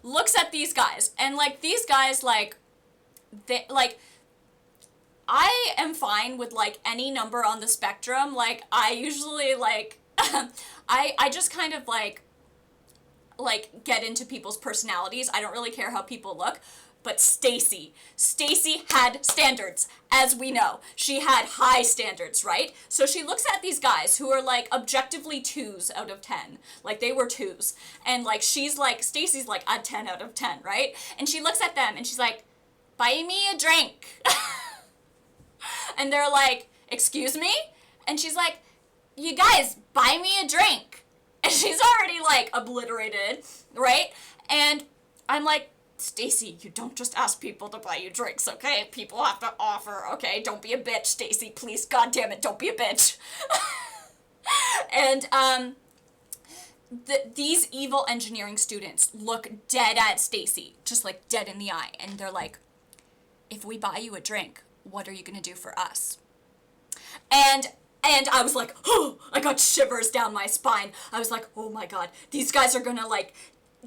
looks at these guys, and like these guys, like they like I am fine with like any number on the spectrum. Like I usually like I just kind of like get into people's personalities. I don't really care how people look. But Stacy had standards, as we know. She had high standards, right? So she looks at these guys who are like objectively 2s out of 10. Like they were 2s. And like she's like, Stacy's like a 10 out of 10, right? And she looks at them and she's like, buy me a drink. And they're like, excuse me? And she's like, you guys, buy me a drink. And she's already like obliterated, right? And I'm like, Stacy, you don't just ask people to buy you drinks, okay? People have to offer, okay? Don't be a bitch, Stacy. Please, God damn it, don't be a bitch. And these evil engineering students look dead at Stacy, just like dead in the eye, and they're like, if we buy you a drink, what are you gonna do for us? And I was like, oh, I got shivers down my spine. I was like, oh my God, these guys are gonna like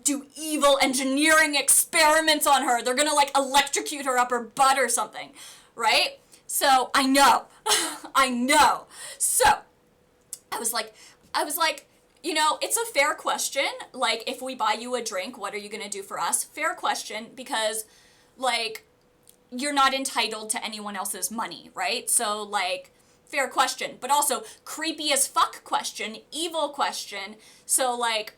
do evil engineering experiments on her. They're gonna like electrocute her up her butt or something, right? So I know, I know. So I was like, you know, it's a fair question. Like, if we buy you a drink, what are you gonna do for us? Fair question, because like you're not entitled to anyone else's money, right? So like, fair question, but also creepy as fuck question, evil question. So like,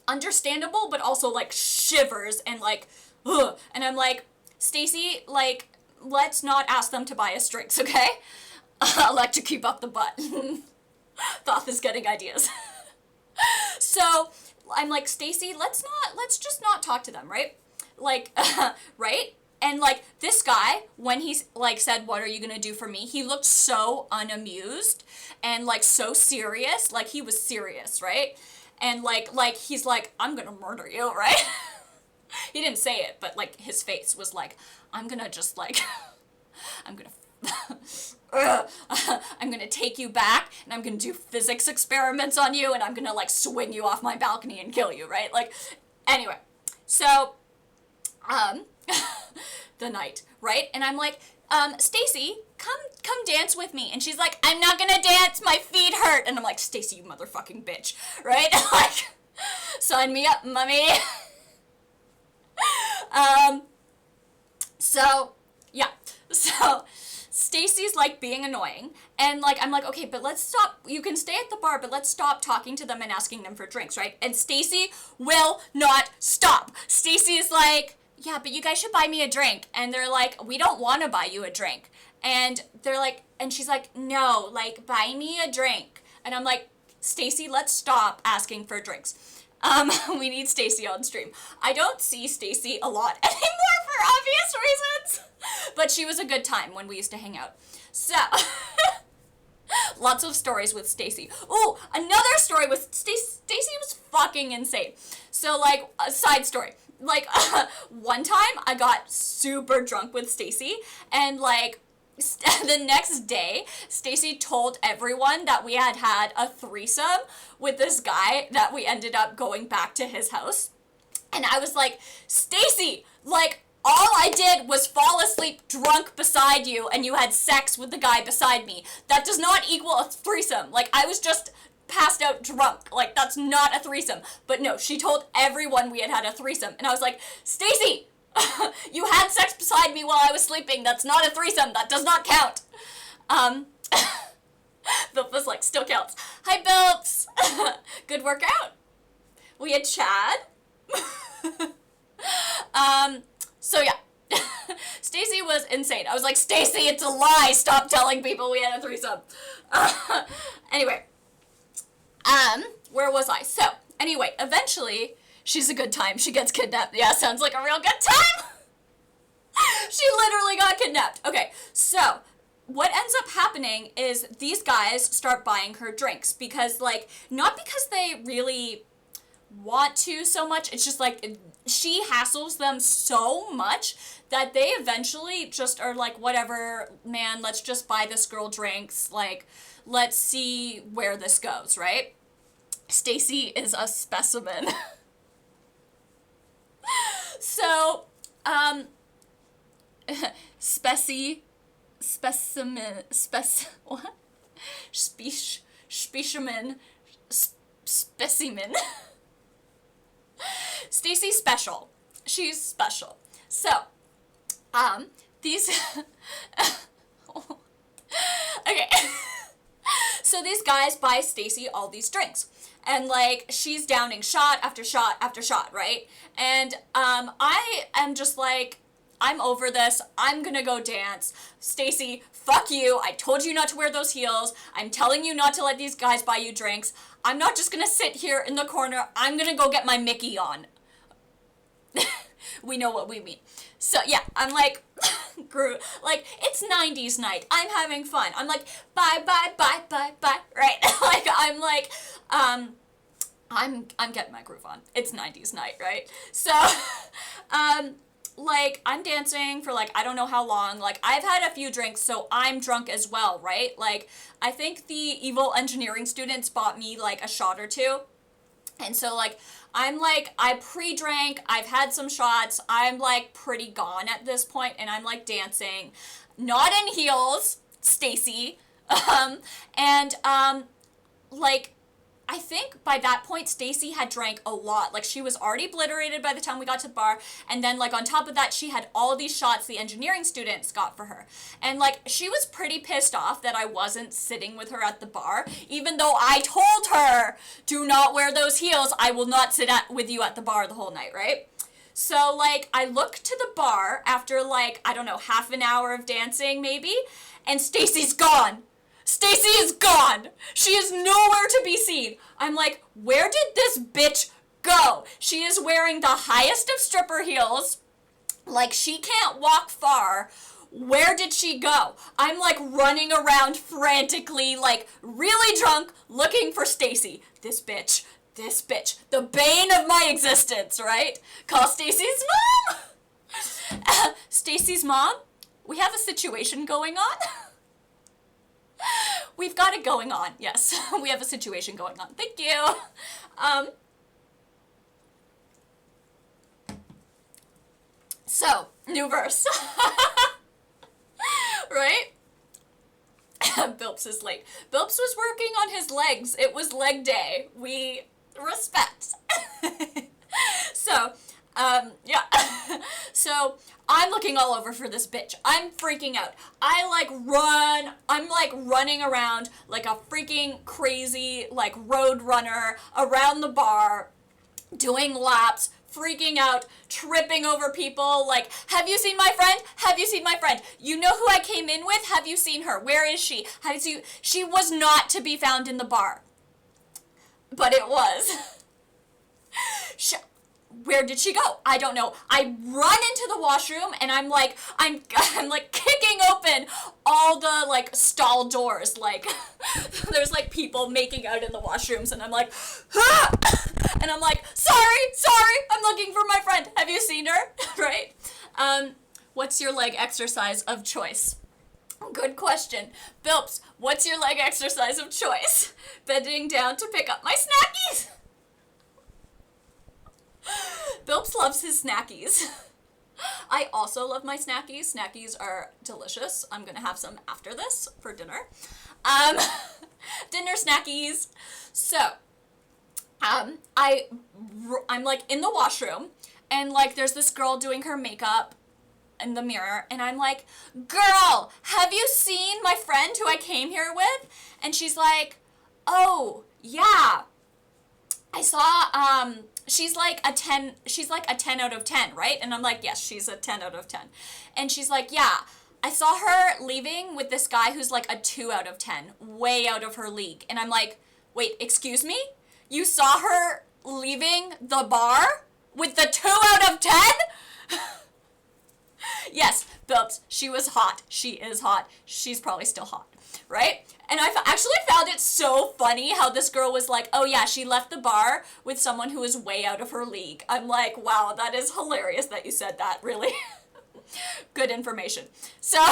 understandable, but also like shivers and like, ugh. And I'm like, Stacy, like, let's not ask them to buy us drinks, okay? I like to keep up the butt. Thoth is getting ideas. So I'm like, Stacy, let's just not talk to them, right? Like, right? And like this guy, when he's like said, what are you gonna do for me? He looked so unamused and like so serious, like he was serious, right? And like he's like, I'm gonna murder you, right? He didn't say it, but like his face was like, I'm gonna just like, I'm gonna take you back and I'm gonna do physics experiments on you and I'm gonna like swing you off my balcony and kill you, right? Like, anyway, so, the night, right? And I'm like, Stacy, come dance with me. And she's like, I'm not gonna dance, my feet hurt. And I'm like, Stacy, you motherfucking bitch, right? Like, sign me up, mummy. So, yeah. So, Stacy's like being annoying, and like I'm like, okay, but let's stop. You can stay at the bar, but let's stop talking to them and asking them for drinks, right? And Stacy will not stop. Stacy is like, yeah, but you guys should buy me a drink. And they're like, we don't want to buy you a drink. And they're like, and she's like, no, like, buy me a drink. And I'm like, Stacy, let's stop asking for drinks. We need Stacy on stream. I don't see Stacy a lot anymore for obvious reasons, but she was a good time when we used to hang out. So, lots of stories with Stacy. Oh, another story with Stacy. Stacy was fucking insane. So, like, a side story. Like, one time I got super drunk with Stacy, and like, the next day, Stacy told everyone that we had had a threesome with this guy that we ended up going back to his house. And I was like, Stacy, like, all I did was fall asleep drunk beside you and you had sex with the guy beside me. That does not equal a threesome. Like, I was just passed out drunk. Like, that's not a threesome. But no, she told everyone we had had a threesome. And I was like, Stacy, you had sex beside me while I was sleeping. That's not a threesome. That does not count. Bilp was like, still counts. Hi, Bilps. Good workout. We had Chad. So yeah. Stacy was insane. I was like, Stacy, it's a lie. Stop telling people we had a threesome. Anyway. Where was I? So, anyway, eventually, she's a good time. She gets kidnapped. Yeah, sounds like a real good time. She literally got kidnapped. Okay, so what ends up happening is these guys start buying her drinks because, like, not because they really want to so much. It's just like she hassles them so much that they eventually just are like, whatever, man, let's just buy this girl drinks. Like, let's see where this goes, right? Stacy is a specimen. So, what? Specimen. Stacy's special. She's special. So, these, okay. So these guys buy Stacy all these drinks. And, like, she's downing shot after shot after shot, right? And, I am just like, I'm over this. I'm gonna go dance. Stacy, fuck you. I told you not to wear those heels. I'm telling you not to let these guys buy you drinks. I'm not just gonna sit here in the corner. I'm gonna go get my Mickey on. We know what we mean. So, yeah, I'm like, like, it's 90s night. I'm having fun. I'm like, bye, bye, bye, bye, bye, right? Like, I'm like, I'm getting my groove on. It's 90s night, right? So, like, I'm dancing for, like, I don't know how long. Like, I've had a few drinks, so I'm drunk as well, right? Like, I think the evil engineering students bought me, like, a shot or two. And so, like, I'm like, I pre-drank, I've had some shots, I'm like pretty gone at this point, and I'm like dancing, not in heels, Stacy, like, I think by that point, Stacy had drank a lot. Like, she was already obliterated by the time we got to the bar. And then, like, on top of that, she had all these shots the engineering students got for her. And, like, she was pretty pissed off that I wasn't sitting with her at the bar. Even though I told her, do not wear those heels. I will not sit with you at the bar the whole night, right? So, like, I look to the bar after, like, I don't know, half an hour of dancing, maybe. And Stacy's gone. Stacy is gone. She is nowhere to be seen. I'm like, where did this bitch go? She is wearing the highest of stripper heels. Like, she can't walk far. Where did she go? I'm like running around frantically, like really drunk, looking for Stacy. This bitch, the bane of my existence, right? Call Stacy's mom. Stacy's mom, we have a situation going on. We've got it going on. Yes, we have a situation going on. Thank you. So, new verse. Right? Bilps is late. Bilps was working on his legs. It was leg day. We respect. So, yeah. So, I'm looking all over for this bitch. I'm freaking out. I'm like running around like a freaking crazy, like, road runner around the bar, doing laps, freaking out, tripping over people, like, have you seen my friend? Have you seen my friend? You know who I came in with? Have you seen her? Where is she? She was not to be found in the bar. But it was. Where did she go? I don't know. I run into the washroom and I'm like kicking open all the like stall doors. Like there's like people making out in the washrooms and I'm like, ah! And I'm like, sorry, I'm looking for my friend. Have you seen her? Right? What's your leg exercise of choice? Good question. Bilps, what's your leg exercise of choice? Bending down to pick up my snackies. Bilps loves his snackies. I also love my snackies. Snackies are delicious. I'm gonna have some after this for dinner. Dinner snackies. So, I'm like in the washroom and like there's this girl doing her makeup in the mirror and I'm like, girl, have you seen my friend who I came here with? And she's like, oh, yeah. I saw, she's like a 10 out of 10, right? And I'm like, yes, she's a 10 out of 10. And she's like, yeah, I saw her leaving with this guy who's like a 2 out of 10, way out of her league. And I'm like, wait, excuse me? You saw her leaving the bar with the 2 out of 10? Yes, Phillips, she was hot. She is hot. She's probably still hot, right? And I actually found it so funny how this girl was like, oh yeah, she left the bar with someone who is way out of her league. I'm like, wow, that is hilarious that you said that, really. Good information. So,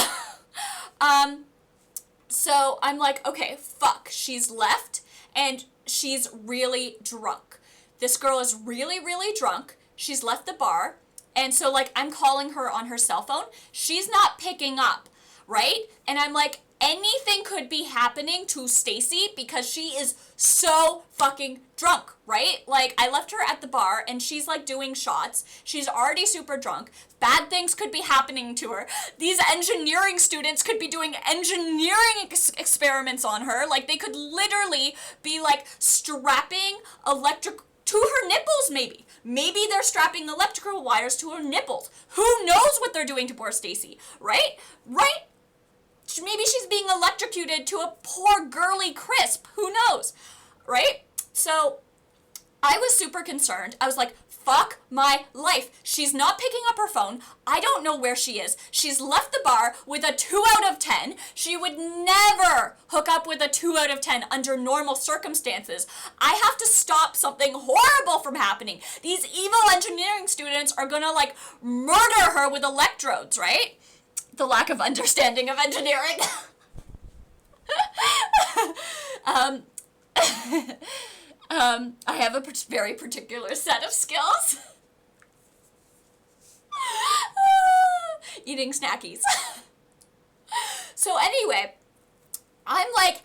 so I'm like, okay, fuck, she's left and she's really drunk. This girl is really, really drunk. She's left the bar. And so like, I'm calling her on her cell phone. She's not picking up, right? And I'm like, anything could be happening to Stacy because she is so fucking drunk, right? Like, I left her at the bar and she's like doing shots. She's already super drunk. Bad things could be happening to her. These engineering students could be doing engineering experiments on her. Like, they could literally be like strapping electric to her nipples, maybe. Maybe they're strapping electrical wires to her nipples. Who knows what they're doing to poor Stacy, right? Right? Maybe she's being electrocuted to a poor girly crisp. Who knows? Right? So I was super concerned. I was like, fuck my life. She's not picking up her phone. I don't know where she is. She's left the bar with a 2 out of 10. She would never hook up with a 2 out of 10 under normal circumstances. I have to stop something horrible from happening. These evil engineering students are gonna like murder her with electrodes, right? The lack of understanding of engineering. I have a very particular set of skills. Eating snackies. So anyway, I'm like,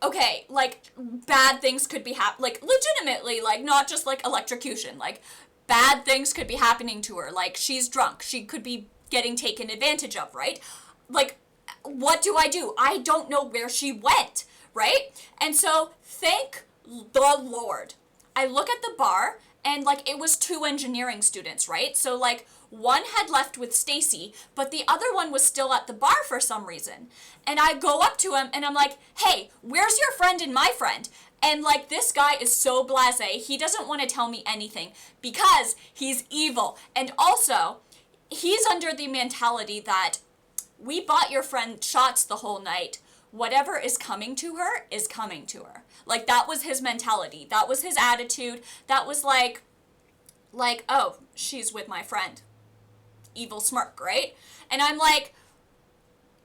okay, like, bad things could be like, legitimately, like, not just, like, electrocution, like, bad things could be happening to her, like, she's drunk, she could be getting taken advantage of, right? Like, what do? I don't know where she went, right? And so, thank the Lord, I look at the bar, and, like, it was 2 engineering students, right? So, like, one had left with Stacy, but the other one was still at the bar for some reason. And I go up to him, and I'm like, hey, where's your friend and my friend? And, like, this guy is so blasé, he doesn't want to tell me anything, because he's evil. And also, he's under the mentality that we bought your friend shots the whole night. Whatever is coming to her is coming to her. Like, that was his mentality. That was his attitude. That was like, oh, she's with my friend. Evil smirk, right? And I'm like,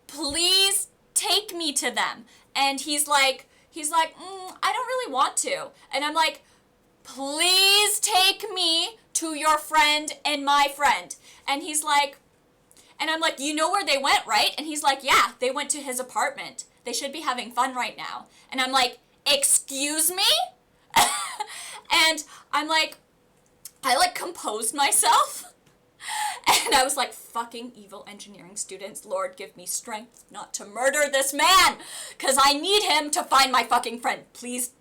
please take me to them. And he's like, I don't really want to. And I'm like, please take me to your friend and my friend. And he's like, and I'm like, you know where they went, right? And he's like, yeah, they went to his apartment. They should be having fun right now. And I'm like, excuse me? And I'm like, I like composed myself. And I was like, fucking evil engineering students, Lord, give me strength not to murder this man. Because I need him to find my fucking friend. Please.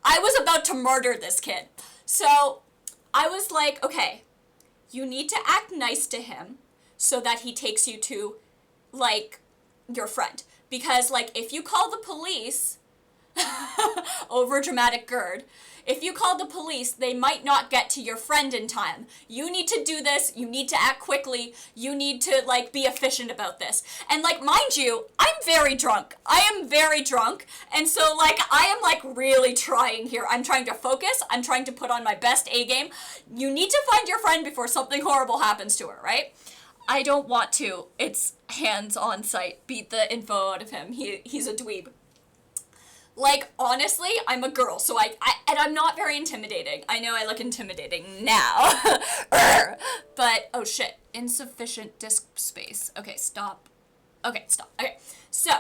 I was about to murder this kid. So I was like, okay, you need to act nice to him so that he takes you to, like, your friend. Because, like, if you call the police, over dramatic GERD, if you call the police, they might not get to your friend in time. You need to do this, you need to act quickly, you need to, like, be efficient about this. And, like, mind you, I'm very drunk. I am very drunk, and so, like, I am, like, really trying here. I'm trying to focus, I'm trying to put on my best A game. You need to find your friend before something horrible happens to her, right? I don't want to. It's hands on sight. Beat the info out of him. He's a dweeb. Like, honestly, I'm a girl, so and I'm not very intimidating. I know I look intimidating now. But, oh shit, insufficient disk space. Okay, stop. Okay, stop. Okay, so,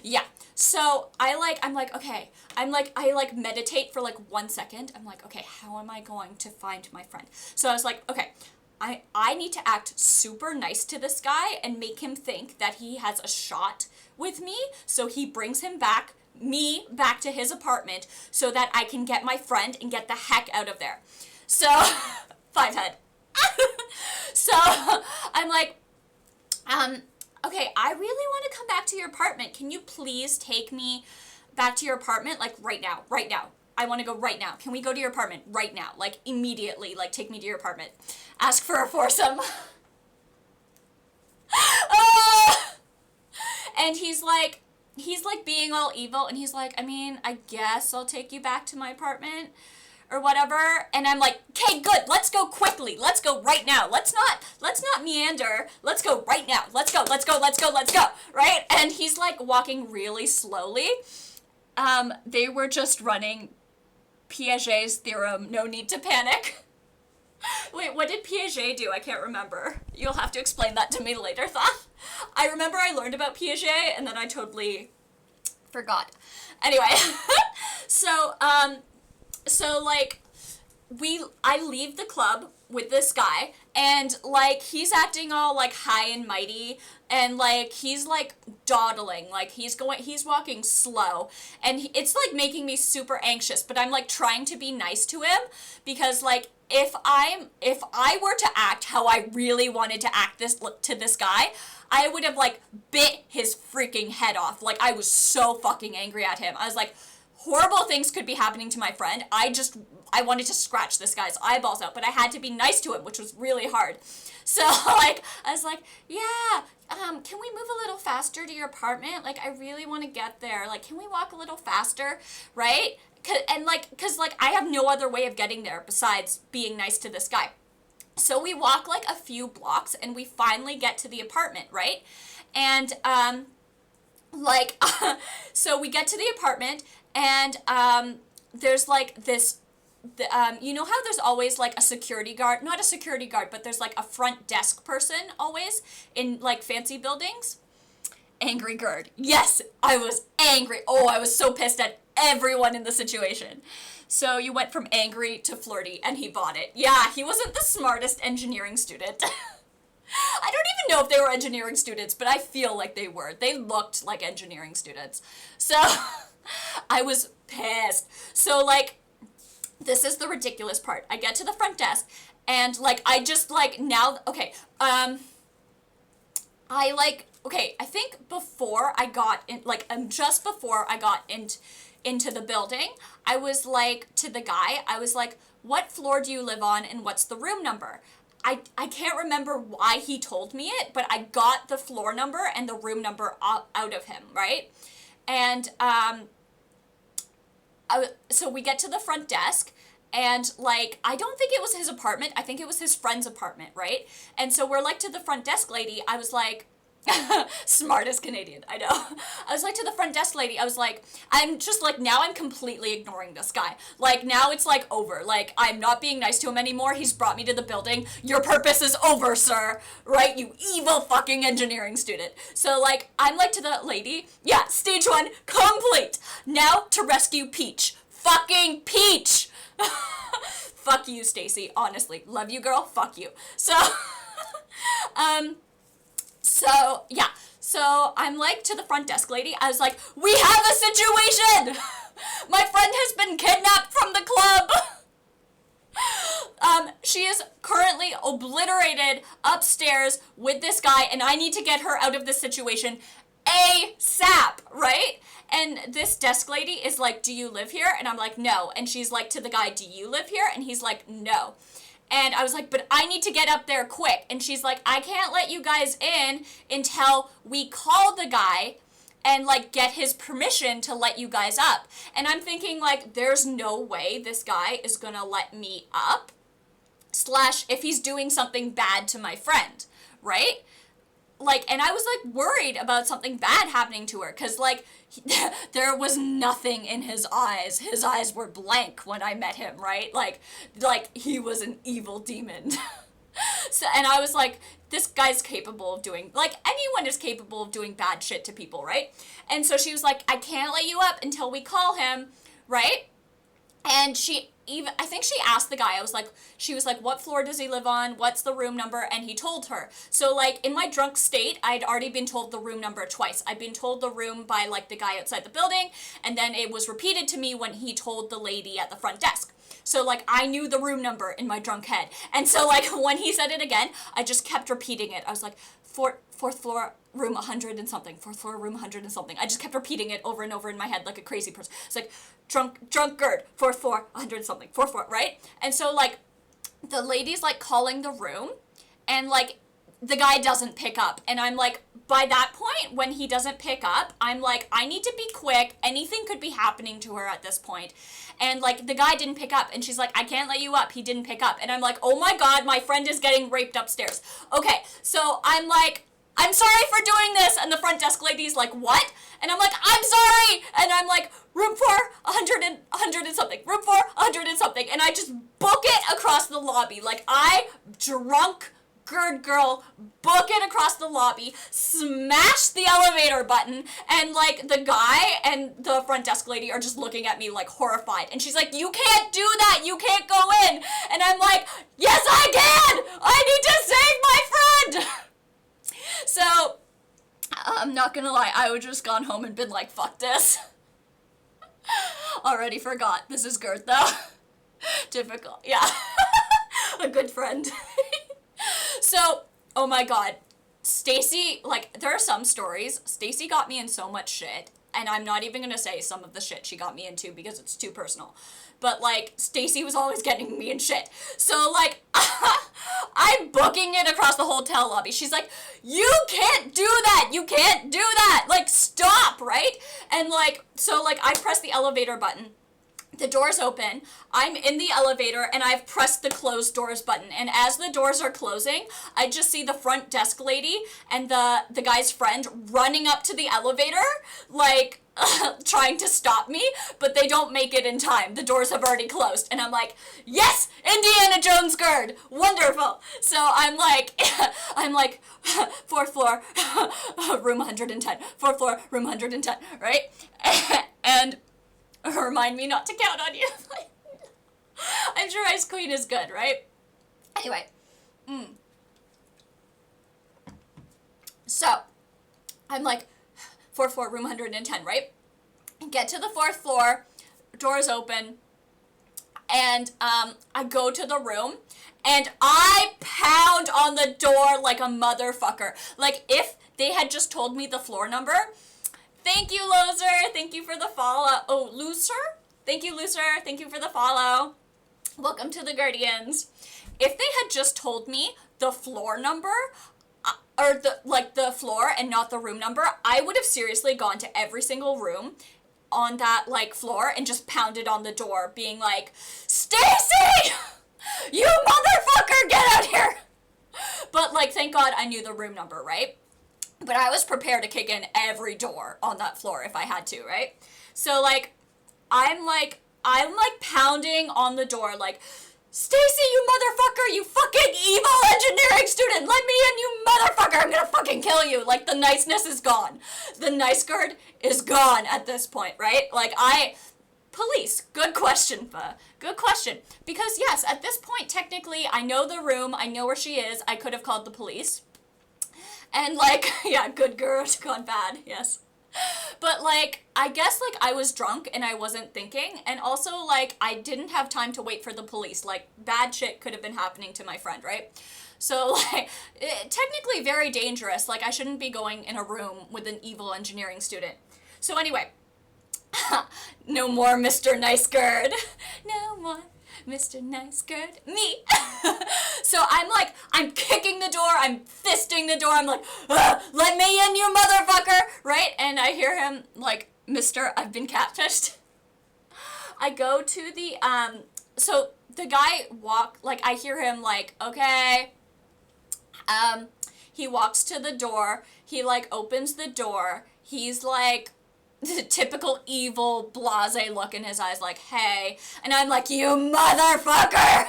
yeah. So, I meditate for like 1 second. I'm like, okay, how am I going to find my friend? So I was like, okay, I need to act super nice to this guy and make him think that he has a shot with me, so he brings me back to his apartment so that I can get my friend and get the heck out of there. So, 5 head. So, I'm like, okay, I really want to come back to your apartment. Can you please take me back to your apartment, like, right now, I want to go right now. Can we go to your apartment right now? Like, immediately. Like, take me to your apartment. Ask for a foursome. And he's like being all evil, and he's like, I mean, I guess I'll take you back to my apartment or whatever. And I'm like, okay, good, let's go quickly. Let's go right now. Let's not meander. Let's go right now. Let's go. Right? And he's like walking really slowly. They were just running Piaget's theorem, no need to panic. Wait, what did Piaget do? I can't remember. You'll have to explain that to me later, Thought. I remember I learned about Piaget, and then I totally forgot. Anyway, so like, I leave the club with this guy, and like, he's acting all like high and mighty, and like, he's like dawdling, like he's walking slow, and it's like making me super anxious, but I'm like trying to be nice to him, because like, if I were to act how I really wanted to act to this guy, I would have like bit his freaking head off. Like, I was so fucking angry at him. I was like, horrible things could be happening to my friend. I wanted to scratch this guy's eyeballs out, but I had to be nice to him, which was really hard. So like, I was like, yeah, can we move a little faster to your apartment? Like, I really want to get there. Like, can we walk a little faster? Right? Cause I have no other way of getting there besides being nice to this guy. So we walk like a few blocks, and we finally get to the apartment, right? And, so we get to the apartment, and, there's like this, you know how there's always like a security guard, not a security guard, but there's like a front desk person always in like fancy buildings? Angry Gerd. Yes, I was angry. Oh, I was so pissed at everyone in the situation. So you went from angry to flirty, and he bought it. Yeah, he wasn't the smartest engineering student. I don't even know if they were engineering students, but I feel like they were. They looked like engineering students. So I was pissed. So like, this is the ridiculous part. I get to the front desk, and like, I just like, now, okay, I think before I got in, like, just before I got into the building, I was like, to the guy, I was like, what floor do you live on, and what's the room number? I can't remember why he told me it, but I got the floor number and the room number out of him, right? And, so we get to the front desk, and like, I don't think it was his apartment, I think it was his friend's apartment, right? And so we're like to the front desk lady, I was like, smartest Canadian, I know. I was like to the front desk lady, I was like, I'm just like, now I'm completely ignoring this guy. Like, now it's like over. Like, I'm not being nice to him anymore. He's brought me to the building. Your purpose is over, sir. Right? You evil fucking engineering student. So like, I'm like to the lady, yeah, stage 1, complete. Now to rescue Peach. Fucking Peach! Fuck you, Stacy. Honestly. Love you, girl. Fuck you. So, yeah, so I'm like to the front desk lady, I was like, we have a situation! My friend has been kidnapped from the club! She is currently obliterated upstairs with this guy, and I need to get her out of this situation ASAP, right? And this desk lady is like, do you live here? And I'm like, no. And she's like to the guy, do you live here? And he's like, no. And I was like, but I need to get up there quick. And she's like, I can't let you guys in until we call the guy and like get his permission to let you guys up. And I'm thinking like, there's no way this guy is gonna let me up. / if he's doing something bad to my friend, right? Like, and I was like worried about something bad happening to her, because like, there was nothing in his eyes. His eyes were blank when I met him, right? Like he was an evil demon. So, and I was like, this guy's capable of doing, like, anyone is capable of doing bad shit to people, right? And so she was like, I can't let you up until we call him, right? And I think she asked the guy, she was like, what floor does he live on? What's the room number? And he told her. So like, in my drunk state, I'd already been told the room number twice. I'd been told the room by like the guy outside the building, and then it was repeated to me when he told the lady at the front desk. So like, I knew the room number in my drunk head. And so like, when he said it again, I just kept repeating it. I was like, fourth floor, room 100 and something, fourth floor, room 100 and something. I just kept repeating it over and over in my head like a crazy person. It's like, drunkard, fourth floor, 100 and something, fourth floor, right? And so, like, the lady's, like, calling the room, and, like, the guy doesn't pick up. And I'm like, by that point, when he doesn't pick up, I'm like, I need to be quick. Anything could be happening to her at this point. And, like, the guy didn't pick up. And she's like, I can't let you up. He didn't pick up. And I'm like, oh my God, my friend is getting raped upstairs. Okay, so I'm like, I'm sorry for doing this. And the front desk lady's like, what? And I'm like, I'm sorry. And I'm like, room 4, 100 and something. Room 4, 100 and something. And I just book it across the lobby. Like, I drunk girl, book it across the lobby, smash the elevator button, and, like, the guy and the front desk lady are just looking at me, like, horrified. And she's like, you can't do that, you can't go in. And I'm like, yes, I can! I need to save my friend! So, I'm not gonna lie, I would just gone home and been like, fuck this. Already forgot. This is Gert, though. Typical. Yeah. A good friend. So, oh my God, Stacy, like, there are some stories. Stacy got me in so much shit, and I'm not even gonna say some of the shit she got me into because it's too personal. But, like, Stacy was always getting me in shit. So, like, I'm booking it across the hotel lobby. She's like, you can't do that. You can't do that. Like, stop, right? And, like, so, like, I press the elevator button. The doors open, I'm in the elevator, and I've pressed the close doors button. And as the doors are closing, I just see the front desk lady and the guy's friend running up to the elevator, like, trying to stop me, but they don't make it in time. The doors have already closed. And I'm like, yes, Indiana Jones Gerd, wonderful. So I'm like, fourth floor, room 110, fourth floor, room 110, right? And remind me not to count on you. I'm sure Ice Queen is good, right? Anyway. So, I'm like, fourth floor, room 110, right? Get to the fourth floor, doors open, and I go to the room, and I pound on the door like a motherfucker. Like, if they had just told me the floor number. Thank you, Loser. Thank you for the follow. Oh, Loser? Thank you, Loser. Thank you for the follow. Welcome to the Guardians. If they had just told me the floor number, or the floor and not the room number, I would have seriously gone to every single room on that, like, floor and just pounded on the door, being like, Stacy! You motherfucker, get out here! But, like, thank God I knew the room number, right? But I was prepared to kick in every door on that floor if I had to, right? So, like, I'm pounding on the door, like, Stacy, you motherfucker, you fucking evil engineering student, let me in, you motherfucker, I'm gonna fucking kill you. Like, the niceness is gone. The nice guard is gone at this point, right? Like, police, good question, Fa. Good question. Because, yes, at this point, technically, I know the room, I know where she is, I could have called the police. And, like, yeah, good girl, gone bad, yes. But, like, I guess, like, I was drunk and I wasn't thinking. And also, like, I didn't have time to wait for the police. Like, bad shit could have been happening to my friend, right? So, like, technically very dangerous. Like, I shouldn't be going in a room with an evil engineering student. So, anyway. No more Mr. Nice Gerd. No more Mr. Nice Gerd. Me. So I'm kicking the door, I'm fisting the door, I'm like, let me in, you motherfucker, right? And I hear him, like, Mr. I've been catfished. I go to the, so the guy I hear him, like, okay, he walks to the door, he, like, opens the door, he's, like, the typical evil, blasé look in his eyes, like, hey, and I'm like, you motherfucker!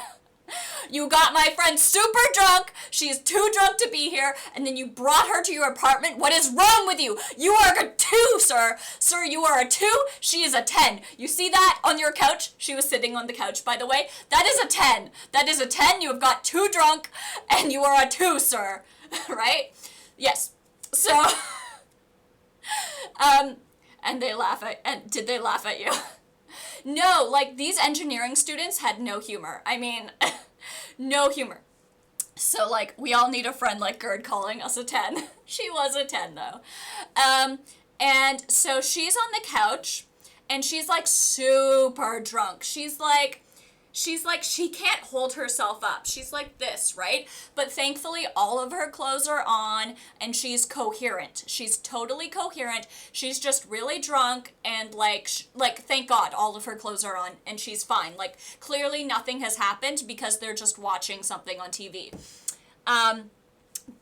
You got my friend super drunk, she's too drunk to be here, and then you brought her to your apartment. What is wrong with you? You are a 2, sir. Sir, you are a 2, she is a 10. You see that on your couch? She was sitting on the couch, by the way. That is a 10. That is a 10, you have got too drunk, and you are a 2, sir. Right? Yes. So, and they laugh and did they laugh at you? No, like, these engineering students had no humor. I mean, no humor. So, like, we all need a friend like Gerd calling us a 10. She was a 10, though. And so she's on the couch, and she's, like, super drunk. She's like, she can't hold herself up. She's like this, right? But thankfully, all of her clothes are on, and she's coherent. She's totally coherent. She's just really drunk, and, like, thank God, all of her clothes are on, and she's fine. Like, clearly nothing has happened because they're just watching something on TV.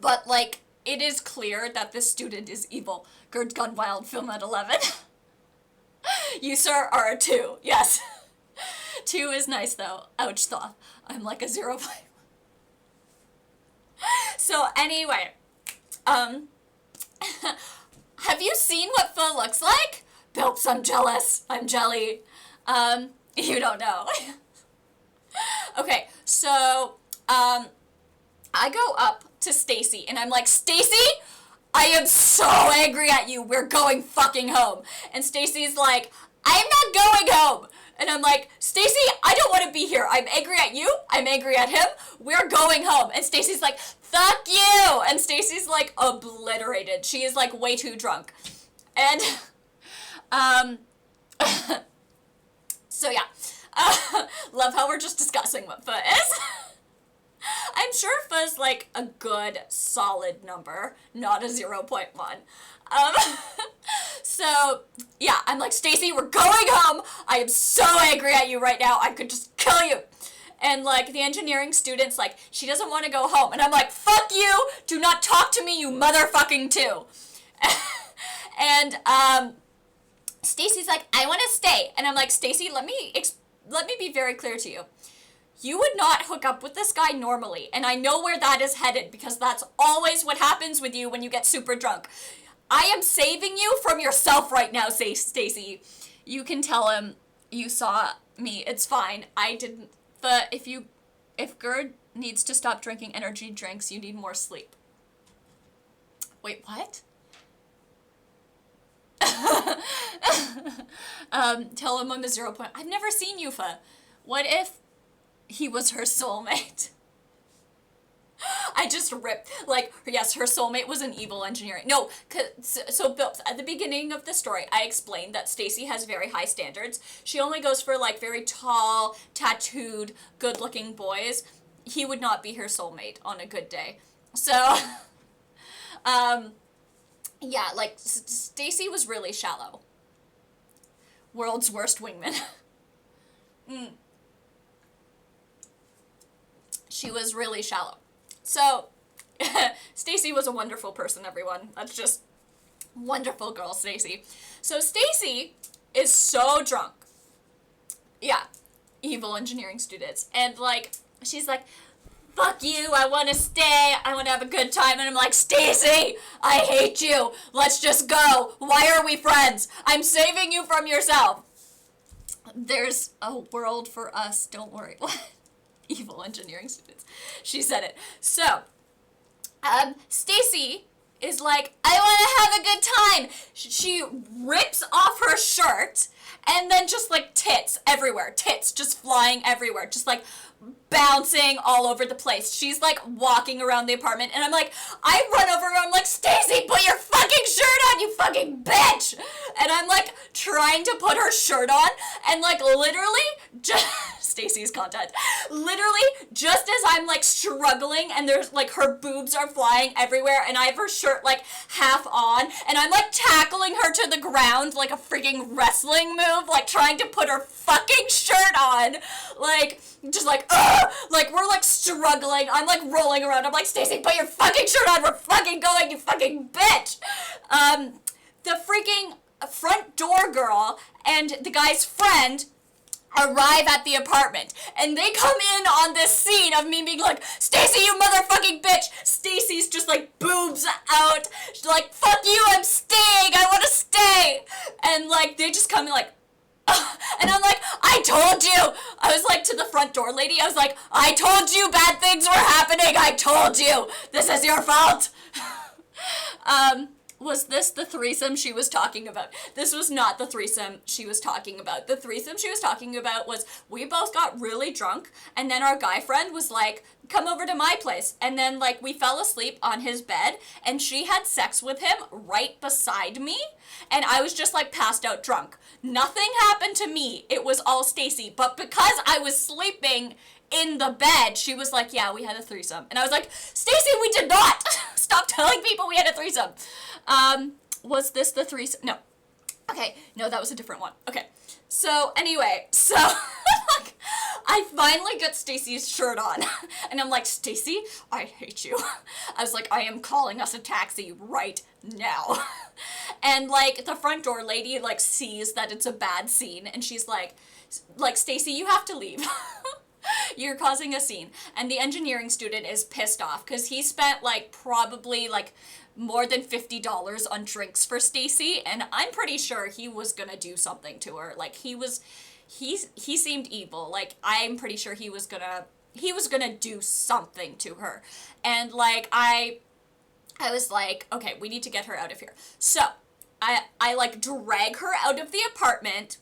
But, like, it is clear that this student is evil. Gerd's Gone Wild, film at 11. You, sir, are a 2. Yes. 2 is nice, though. Ouch, though. I'm like a 0. So, anyway. Have you seen what Pho looks like? Bilps, I'm jealous. I'm jelly. You don't know. Okay, so, I go up to Stacy, and I'm like, Stacy, I am so angry at you. We're going fucking home. And Stacy's like, I'm not going home. And I'm like, Stacy, I don't want to be here. I'm angry at you. I'm angry at him. We're going home. And Stacy's like, fuck you. And Stacy's like obliterated. She is like way too drunk. And, so yeah. Love how we're just discussing what Pho is. I'm sure Pho's like a good, solid number, not a 0.1. So, yeah, I'm like, Stacy, we're going home. I am so angry at you right now. I could just kill you. And, like, the engineering student's like, she doesn't want to go home. And I'm like, fuck you. Do not talk to me, you motherfucking 2. And, Stacy's like, I want to stay. And I'm like, Stacy, let me be very clear to you. You would not hook up with this guy normally, and I know where that is headed, because that's always what happens with you when you get super drunk. I am saving you from yourself right now, Stacy. You can tell him you saw me. It's fine. I didn't. But if Gerd needs to stop drinking energy drinks, you need more sleep. Wait, what? Tell him I'm a 0. I've never seen you, Pho. What if he was her soulmate? I just ripped, like, yes, her soulmate was an evil engineer. No, so Bilps, at the beginning of the story, I explained that Stacy has very high standards. She only goes for, like, very tall, tattooed, good-looking boys. He would not be her soulmate on a good day. So, yeah, like, Stacy was really shallow. World's worst wingman. She was really shallow. So, Stacy was a wonderful person, everyone. That's just wonderful girl, Stacy. So Stacy is so drunk. Yeah, evil engineering students. And, like, she's like, fuck you, I want to stay, I want to have a good time. And I'm like, Stacy, I hate you. Let's just go. Why are we friends? I'm saving you from yourself. There's a world for us, don't worry. What? Evil engineering students. She said it. So, Stacy is like, I want to have a good time. She rips off her shirt, and then just, like, tits everywhere. Tits just flying everywhere. Just, like, bouncing all over the place. She's, like, walking around the apartment, and I'm like, I run over her, I'm like, Stacy, put your fucking shirt on, you fucking bitch! And I'm, like, trying to put her shirt on, and, like, literally, just... Stacy's content. Literally, just as I'm, like, struggling, and there's, like, her boobs are flying everywhere, and I have her shirt, like, half on, and I'm, like, tackling her to the ground like a freaking wrestling move, like, trying to put her fucking shirt on, like, just, like, ugh! Like, we're, like, struggling, I'm, like, rolling around, I'm like, Stacy, put your fucking shirt on, we're fucking going, you fucking bitch! The freaking front door girl and the guy's friend arrive at the apartment, and they come in on this scene of me being like, Stacy, you motherfucking bitch! Stacy's just, like, boobs out. She's like, fuck you, I'm staying, I want to stay! And, like, they just come in like, ugh. And I'm like, I told you! I was like, to the front door lady, I was like, I told you bad things were happening, I told you! This is your fault! Was this the threesome she was talking about? This was not the threesome she was talking about. The threesome she was talking about was we both got really drunk, and then our guy friend was like, come over to my place. And then, like, we fell asleep on his bed, and she had sex with him right beside me, and I was just, like, passed out drunk. Nothing happened to me. It was all Stacy. But because I was sleeping in the bed, she was like, yeah, we had a threesome. And I was like, Stacy, we did not! Stop telling people we had a threesome. Was this the threesome? No. Okay, no, that was a different one. Okay, so anyway, so I finally get Stacy's shirt on, and I'm like, Stacy, I hate you. I was like, I am calling us a taxi right now. And like the front door lady like sees that it's a bad scene, and she's like, Stacy, you have to leave. You're causing a scene. And the engineering student is pissed off because he spent like probably like more than $50 on drinks for Stacy, and I'm pretty sure he was gonna do something to her. Like he seemed evil. Like I'm pretty sure he was gonna do something to her. And like I was like, okay, we need to get her out of here. So I like drag her out of the apartment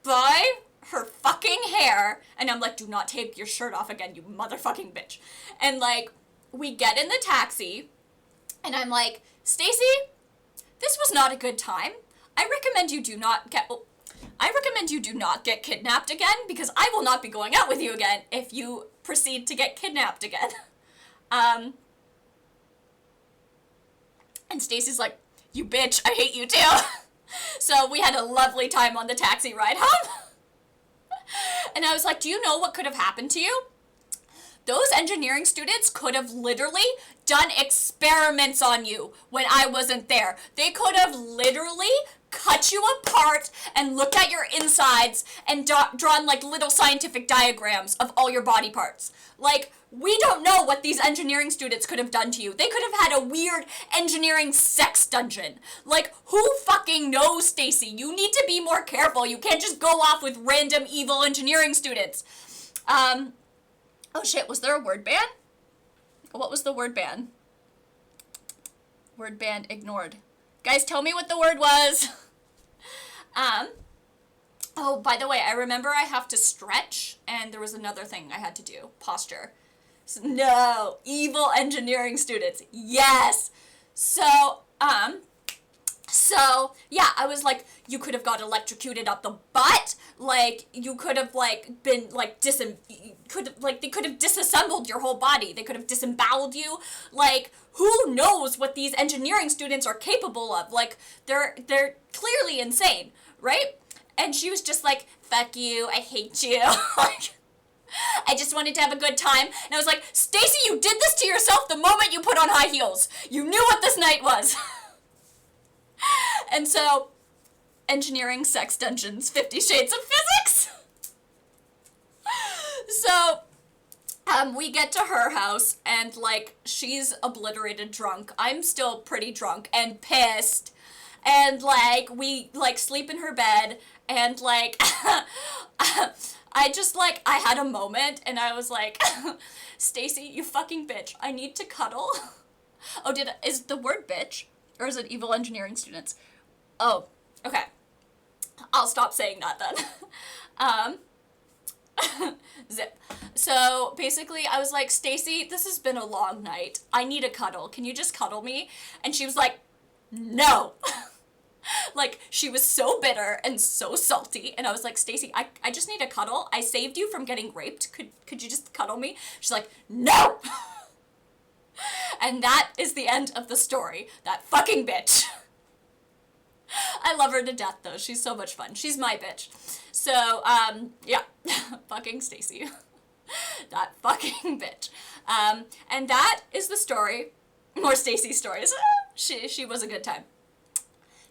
by her fucking hair, and I'm like, do not take your shirt off again, you motherfucking bitch. And like we get in the taxi, and I'm like, Stacy, this was not a good time. I recommend you do not get kidnapped again, because I will not be going out with you again if you proceed to get kidnapped again. And Stacy's like, you bitch, I hate you too. So we had a lovely time on the taxi ride home. And I was like, do you know what could have happened to you? Those engineering students could have literally done experiments on you when I wasn't there. They could have literally cut you apart and looked at your insides and drawn like little scientific diagrams of all your body parts. Like, we don't know what these engineering students could have done to you. They could have had a weird engineering sex dungeon. Like, who fucking knows, Stacy? You need to be more careful. You can't just go off with random evil engineering students. Oh shit, was there a word ban? What was the word ban? Word ban ignored. Guys, tell me what the word was. Oh, by the way, I remember I have to stretch, and there was another thing I had to do. Posture. So, no, evil engineering students. Yes. So, yeah, I was like, you could have got electrocuted up the butt. Like, you could have, like, been, like, they could have disassembled your whole body. They could have disemboweled you. Like, who knows what these engineering students are capable of? Like, they're clearly insane, right? And she was just like, fuck you, I hate you. Like, I just wanted to have a good time. And I was like, Stacy, you did this to yourself the moment you put on high heels. You knew what this night was. And so, engineering sex dungeons, 50 Shades of Physics. So, we get to her house, and, like, she's obliterated drunk. I'm still pretty drunk and pissed. And, like, we, like, sleep in her bed, and, like, I just, like, I had a moment, and I was like, Stacy, you fucking bitch, I need to cuddle. Oh, is the word bitch? Or is it evil engineering students? Oh, okay. I'll stop saying that then. Zip. So basically I was like, Stacy, this has been a long night. I need a cuddle. Can you just cuddle me? And she was like, no. Like, she was so bitter and so salty. And I was like, Stacy, I just need a cuddle. I saved you from getting raped. Could you just cuddle me? She's like, no. And that is the end of the story. That fucking bitch. I love her to death, though. She's so much fun. She's my bitch. So, yeah. Fucking Stacy. That fucking bitch. And that is the story. More Stacy stories. She was a good time.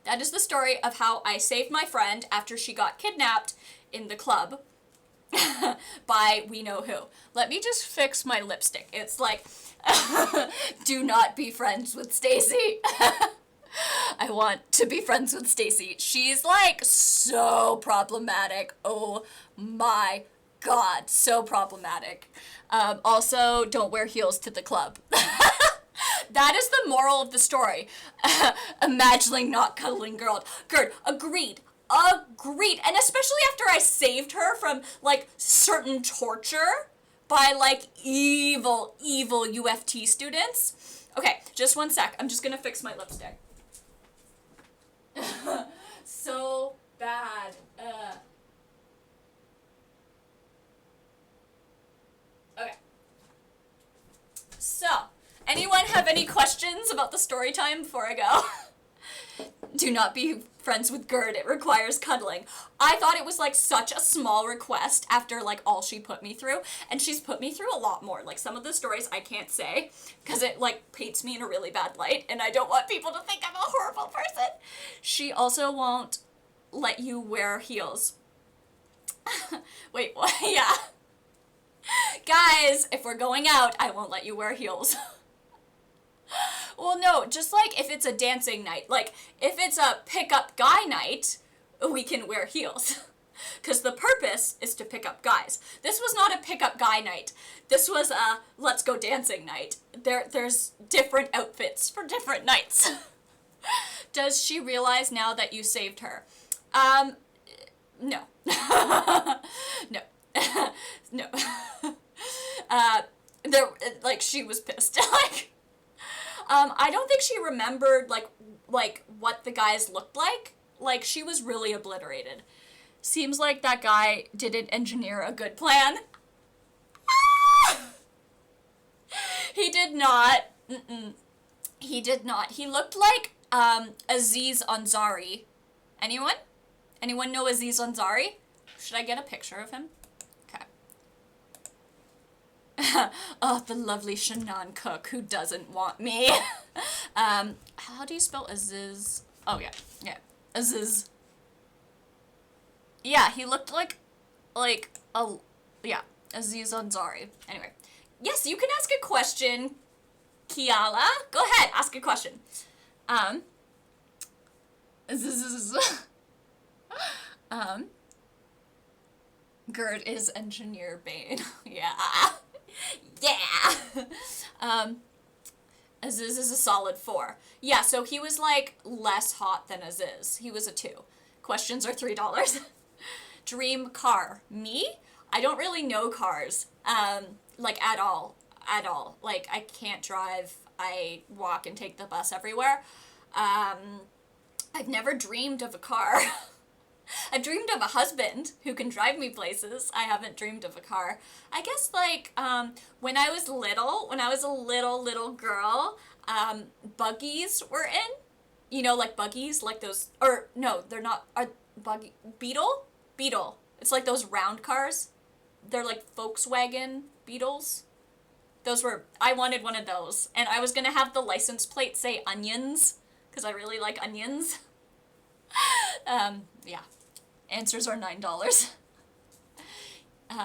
That is the story of how I saved my friend after she got kidnapped in the club by we know who. Let me just fix my lipstick. It's like, do not be friends with Stacy. I want to be friends with Stacy. She's like so problematic. Oh my god, so problematic. Also, don't wear heels to the club. That is the moral of the story. Imagining not cuddling Gerd, agreed. Agreed. And especially after I saved her from, like, certain torture by, like, evil UFT students. Okay, just one sec. I'm just gonna fix my lipstick. So bad. Okay. So, anyone have any questions about the story time before I go? Do not be friends with Gerd. It requires cuddling. I thought it was like such a small request after like all she put me through, and she's put me through a lot more. Like some of the stories I can't say because it like paints me in a really bad light, and I don't want people to think I'm a horrible person. She also won't let you wear heels. Wait, what? Yeah. Guys, if we're going out, I won't let you wear heels. Well, no, just like if it's a dancing night. Like, if it's a pick-up guy night, we can wear heels. Because the purpose is to pick up guys. This was not a pick-up guy night. This was a let's go dancing night. There's different outfits for different nights. Does she realize now that you saved her? No. No. No. Like, she was pissed. Like, I don't think she remembered, like, what the guys looked like. Like, she was really obliterated. Seems like that guy didn't engineer a good plan. He did not. He did not. He looked like, Aziz Ansari. Anyone? Anyone know Aziz Ansari? Should I get a picture of him? Oh, the lovely Shannon Cook, who doesn't want me. How do you spell Aziz? Oh, yeah, Aziz. Yeah, he looked like Aziz Ansari. Anyway, yes, you can ask a question, Kiala. Go ahead, ask a question. Gerd is Engineer Bane. Yeah. Yeah. Aziz is a solid 4. Yeah, so he was like less hot than Aziz. He was a 2. Questions are $3. Dream car. Me? I don't really know cars. Like at all. At all. Like I can't drive. I walk and take the bus everywhere. I've never dreamed of a car. I've dreamed of a husband who can drive me places. I haven't dreamed of a car. I guess, like, when I was a little girl, buggies were in. You know, like buggies, like those, or, no, they're not, Beetle? Beetle. It's like those round cars. They're like Volkswagen Beetles. I wanted one of those. And I was gonna have the license plate say onions, because I really like onions. Yeah. Answers are $9.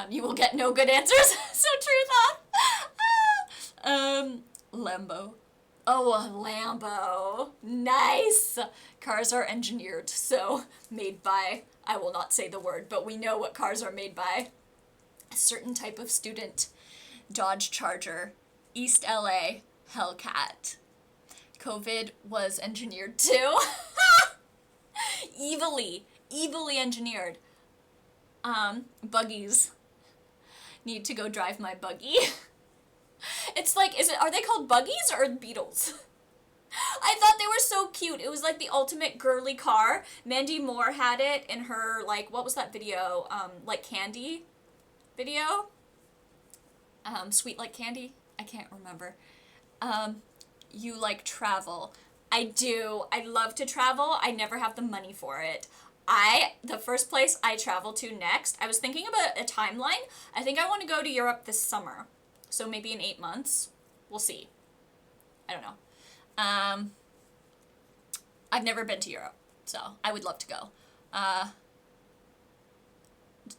You will get no good answers. So true thought. Lambo. Oh, a Lambo. Nice. Cars are engineered, so made by, I will not say the word, but we know what cars are made by. A certain type of student. Dodge Charger. East LA. Hellcat. COVID was engineered too. Evilly engineered. Buggies. Need to go drive my buggy. It's like, are they called buggies or beetles? I thought they were so cute. It was like the ultimate girly car. Mandy Moore had it in her, like, what was that video? Like candy video? Sweet Like Candy? I can't remember. You like travel. I do. I love to travel. I never have the money for it. The first place I travel to next, I was thinking about a timeline. I think I want to go to Europe this summer. So maybe in 8 months. We'll see. I don't know. I've never been to Europe, so I would love to go.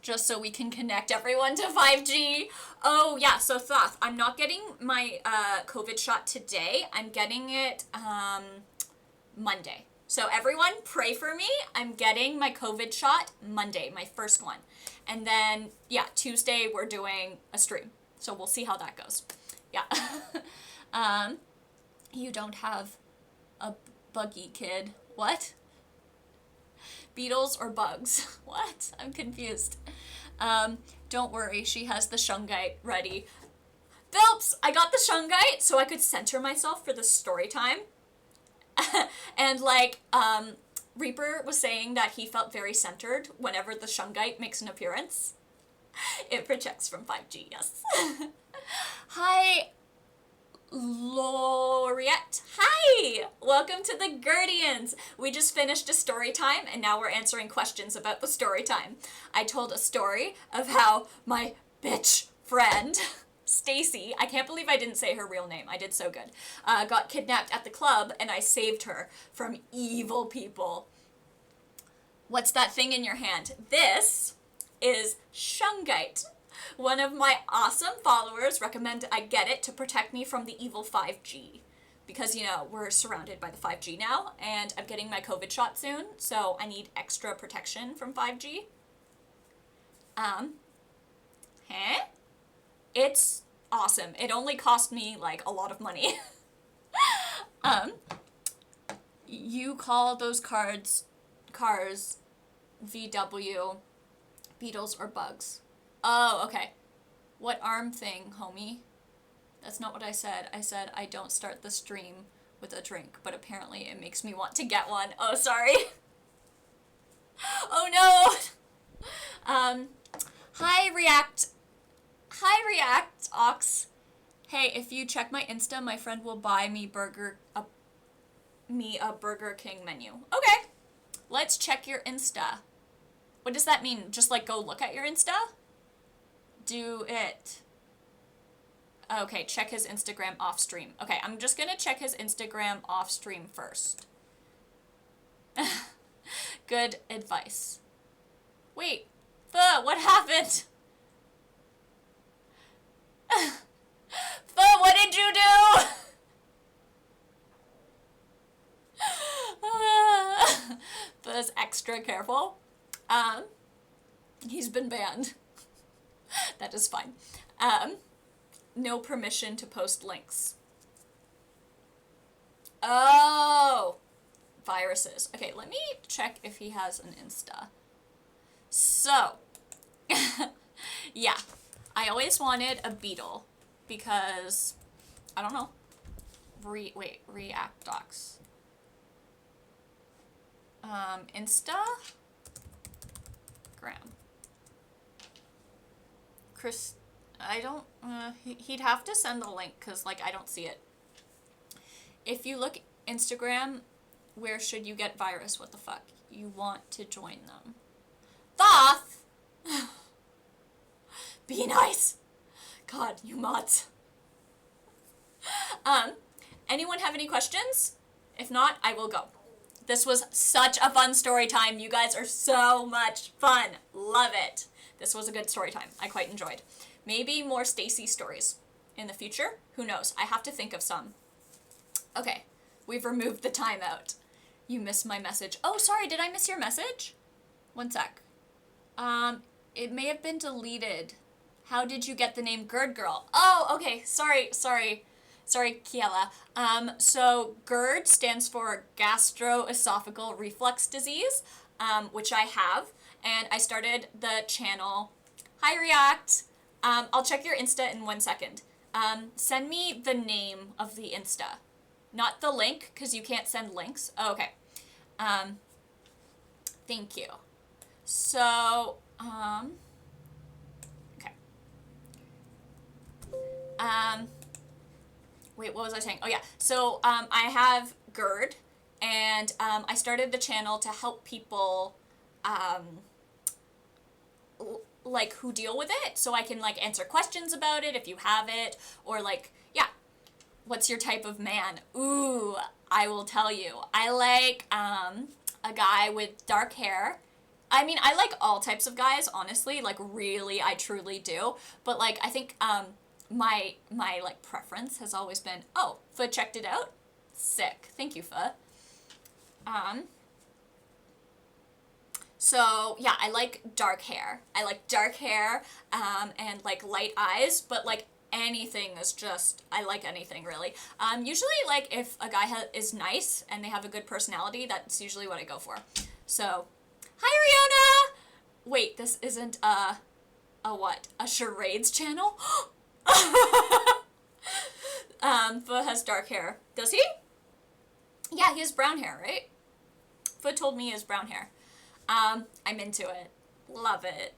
Just so we can connect everyone to 5G. Oh, yeah, so Thoth, I'm not getting my COVID shot today. I'm getting it Monday. So everyone, pray for me. I'm getting my COVID shot Monday, my first one. And then, yeah, Tuesday we're doing a stream. So we'll see how that goes. Yeah. You don't have a buggy, kid. What? Beetles or bugs? What? I'm confused. Don't worry, she has the shungite ready. Phelps, I got the shungite so I could center myself for the story time. And like, Reaper was saying that he felt very centered whenever the shungite makes an appearance. It projects from 5G, yes. Hi, Laureate. Hi! Welcome to the Guardians. We just finished a story time and now we're answering questions about the story time. I told a story of how my bitch friend, Stacy, I can't believe I didn't say her real name. I did so good. Got kidnapped at the club and I saved her from evil people. What's that thing in your hand? This is shungite. One of my awesome followers recommended I get it to protect me from the evil 5G. Because, you know, we're surrounded by the 5G now, and I'm getting my COVID shot soon, so I need extra protection from 5G. It's awesome. It only cost me, like, a lot of money. You call those cars VW, beetles, or bugs. Oh, okay. What arm thing, homie? That's not what I said. I said I don't start the stream with a drink, but apparently it makes me want to get one. Oh, sorry. Oh, no. Hi, React. Hi, React, Ox. Hey, if you check my Insta, my friend will buy me a Burger King menu. Okay. Let's check your Insta. What does that mean? Just, like, go look at your Insta? Do it. Okay, check his Instagram off stream. Okay, I'm just gonna check his Instagram off stream first. Good advice. Wait, what happened? What did you do? Fu's extra careful. He's been banned. That is fine. No permission to post links. Oh! Viruses. Okay, let me check if he has an Insta. So, yeah. I always wanted a beetle because, I don't know. React docs. Instagram. Chris, I don't, he'd have to send the link because, like, I don't see it. If you look Instagram, where should you get virus? What the fuck? You want to join them. Thoth! Be nice. God, you mods. Anyone have any questions? If not, I will go. This was such a fun story time. You guys are so much fun. Love it. This was a good story time. I quite enjoyed. Maybe more Stacy stories in the future. Who knows? I have to think of some. Okay, we've removed the timeout. You missed my message. Oh, sorry, did I miss your message? One sec. It may have been deleted. How did you get the name Gerd Girl? Oh, okay, sorry, Kiela. So GERD stands for gastroesophageal reflux disease, which I have, and I started the channel. Hi, React. I'll check your Insta in 1 second. Send me the name of the Insta. Not the link, because you can't send links. Oh, okay. Thank you. So, okay. Wait, what was I saying? Oh, yeah. So, I have GERD, and I started the channel to help people, like, who deal with it, so I can, like, answer questions about it if you have it, or, like, yeah. What's your type of man? Ooh, I will tell you. I like, a guy with dark hair. I mean, I like all types of guys, honestly, like, really, I truly do, but, like, I think, my like, preference has always been, oh, Pho checked it out? Sick. Thank you, Pho. So, yeah, I like dark hair. And, like, light eyes, but, like, anything is just, I like anything really. Usually like if a guy is nice and they have a good personality, that's usually what I go for. So, hi Riona! Wait, this isn't a what? A charades channel? Foot has dark hair. Does he? Yeah, he has brown hair, right? Foot told me he has brown hair. I'm into it. Love it.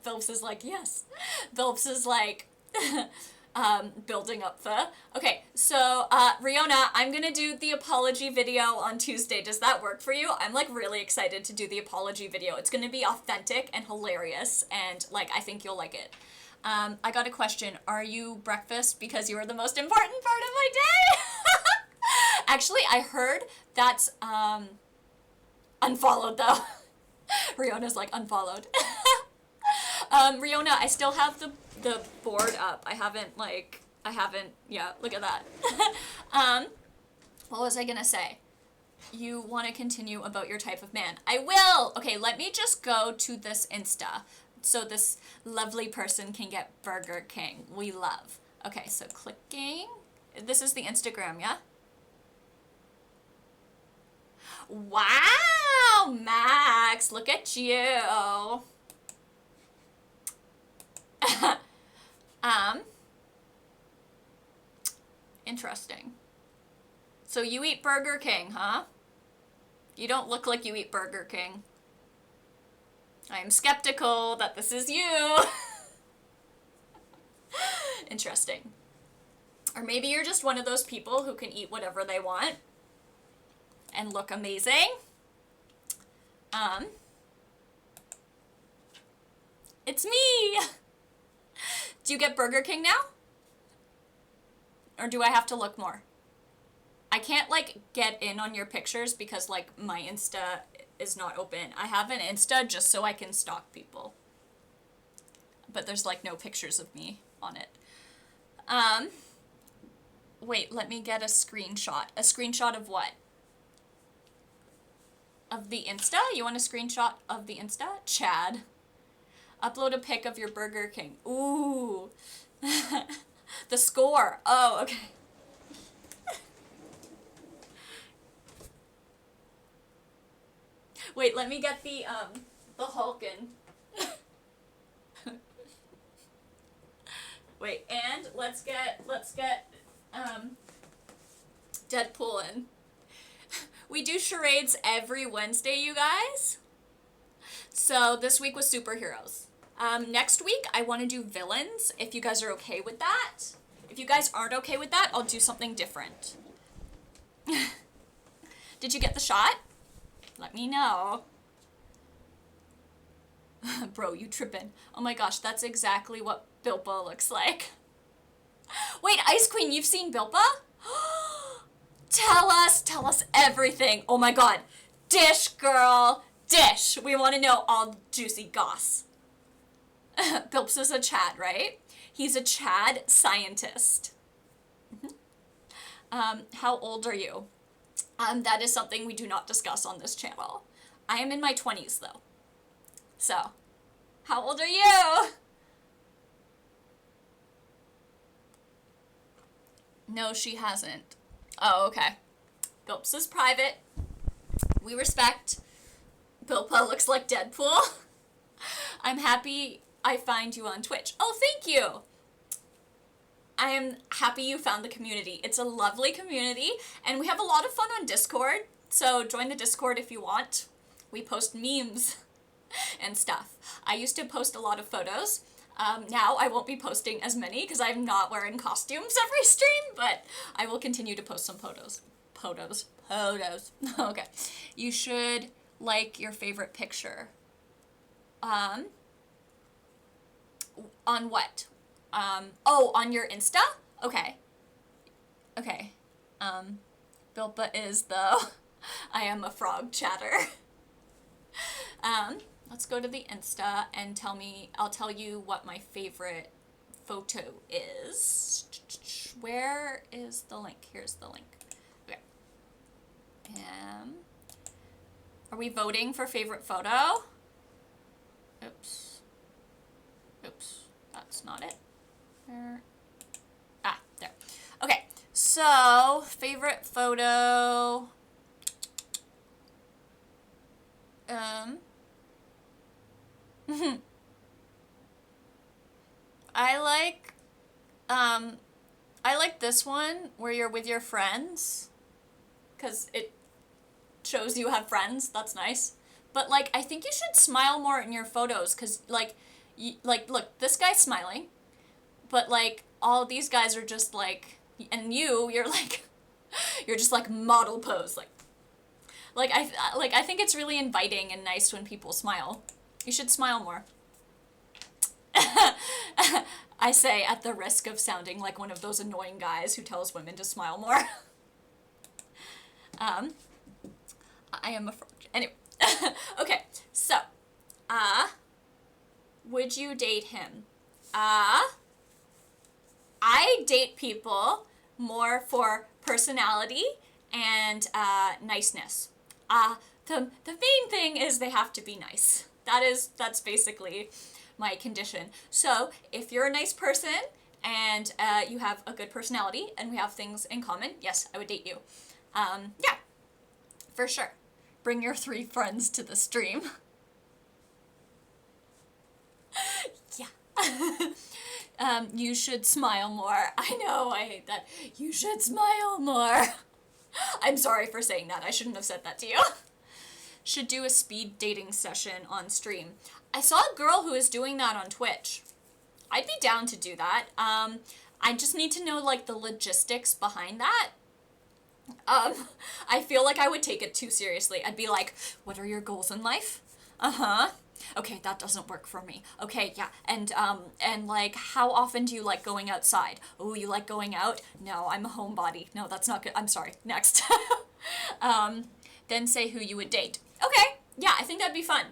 Phillips is like, yes. Phillips is like, building up the... Okay, so, Riona, I'm gonna do the apology video on Tuesday. Does that work for you? I'm, like, really excited to do the apology video. It's gonna be authentic and hilarious, and, like, I think you'll like it. I got a question. Are you breakfast? Because you are the most important part of my day. Actually, I heard that's, unfollowed, though. Riona's, like, unfollowed. Riona, I still have the board up. I haven't, yeah, look at that. What was I gonna say? You want to continue about your type of man. I will! Okay, let me just go to this Insta so this lovely person can get Burger King. We love. Okay, so clicking. This is the Instagram, yeah? Wow, Max, look at you. Interesting. So you eat Burger King, huh? You don't look like you eat Burger King. I am skeptical that this is you. Interesting. Or maybe you're just one of those people who can eat whatever they want and look amazing. It's me. Do you get Burger King now? Or do I have to look more? I can't, like, get in on your pictures because, like, my Insta is not open. I have an Insta just so I can stalk people. But there's, like, no pictures of me on it. Wait, let me get a screenshot. A screenshot of what? Of the Insta? You want a screenshot of the Insta? Chad. Upload a pic of your Burger King. Ooh. The score. Oh, okay. Wait, let me get the Hulkin. Wait, and let's get Deadpool in. We do charades every Wednesday, you guys. So this week was superheroes. Next week, I want to do villains, if you guys are okay with that. If you guys aren't okay with that, I'll do something different. Did you get the shot? Let me know. Bro, you trippin'. Oh my gosh, that's exactly what Bilbo looks like. Wait, Ice Queen, you've seen Bilbo? Tell us everything. Oh my god. Dish, girl. Dish. We want to know all juicy goss. Bilps is a Chad, right? He's a Chad scientist. How old are you? That is something we do not discuss on this channel. I am in my 20s, though. So, how old are you? No, she hasn't. Oh, okay. Bilps is private. We respect. Bilbo looks like Deadpool. I'm happy I find you on Twitch. Oh, thank you. I am happy you found the community. It's a lovely community, and we have a lot of fun on Discord, so join the Discord if you want. We post memes and stuff. I used to post a lot of photos. Now I won't be posting as many because I'm not wearing costumes every stream, but I will continue to post some photos. Photos. Okay. You should like your favorite picture. On what? Oh, on your Insta? Okay. Okay. Bilpa is though. I am a frog chatter. Let's go to the Insta and I'll tell you what my favorite photo is. Where is the link? Here's the link. Okay. Are we voting for favorite photo? Oops. Oops, that's not it. There. Ah, there. Okay, so favorite photo. I like, I like this one where you're with your friends, because it shows you have friends. That's nice. But, like, I think you should smile more in your photos, because, like, look, this guy's smiling, but, like, all these guys are just, like, and you're, like, you're just, like, model pose, I think it's really inviting and nice when people smile. You should smile more. I say at the risk of sounding like one of those annoying guys who tells women to smile more. I am a fraud. Anyway. Okay, so, would you date him? I date people more for personality and, niceness. The main thing is they have to be nice. That's basically my condition. So, if you're a nice person and, you have a good personality and we have things in common, yes, I would date you. Yeah, for sure. Bring your 3 friends to the stream. Yeah. You should smile more. I know, I hate that. You should smile more. I'm sorry for saying that. I shouldn't have said that to you. Should do a speed dating session on stream. I saw a girl who is doing that on Twitch. I'd be down to do that. I just need to know, like, the logistics behind that. I feel like I would take it too seriously. I'd be like, what are your goals in life? Uh-huh. Okay, that doesn't work for me. Okay, yeah. And like, how often do you like going outside? Oh, you like going out? No, I'm a homebody. No, that's not good. I'm sorry. Next. Then say who you would date. Okay, yeah, I think that'd be fun.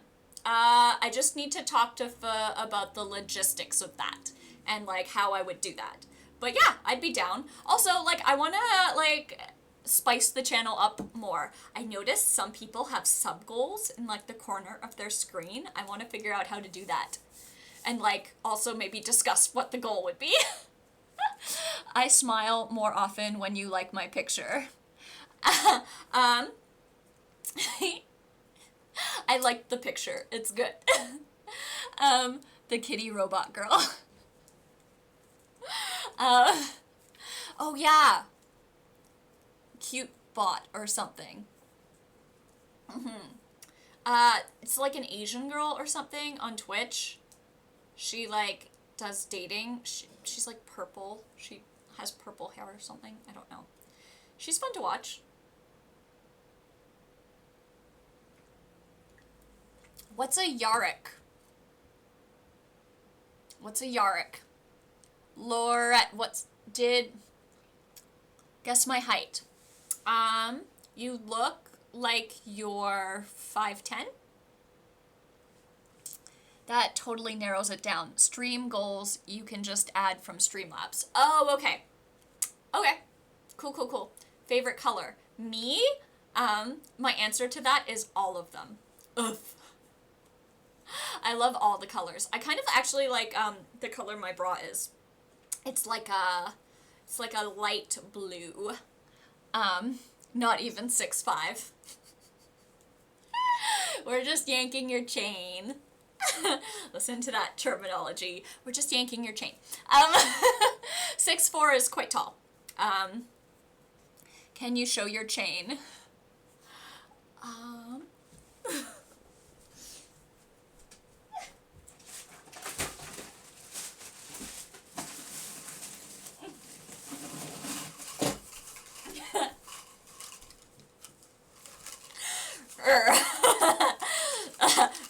I just need to talk to about the logistics of that and, like, how I would do that. But yeah, I'd be down. Also, like, I wanna, like, spice the channel up more. I noticed some people have sub goals in, like, the corner of their screen. I want to figure out how to do that. And, like, also maybe discuss what the goal would be. I smile more often when you like my picture. I like the picture. It's good. The kitty robot girl. Oh yeah. Cute bot or something. It's like an Asian girl or something on Twitch. She, like, does dating. She's like purple. She has purple hair or something. I don't know. She's fun to watch. What's a Yarick? What's a Yarick? Laurette, guess my height. You look like you're 5'10". That totally narrows it down. Stream goals, you can just add from Streamlabs. Oh, okay. Okay. Cool. Favorite color? Me? My answer to that is all of them. Ugh. I love all the colors. I kind of actually like, the color my bra is. It's like a light blue. Not even 6'5". We're just yanking your chain. Listen to that terminology. We're just yanking your chain. 6'4" is quite tall. Can you show your chain?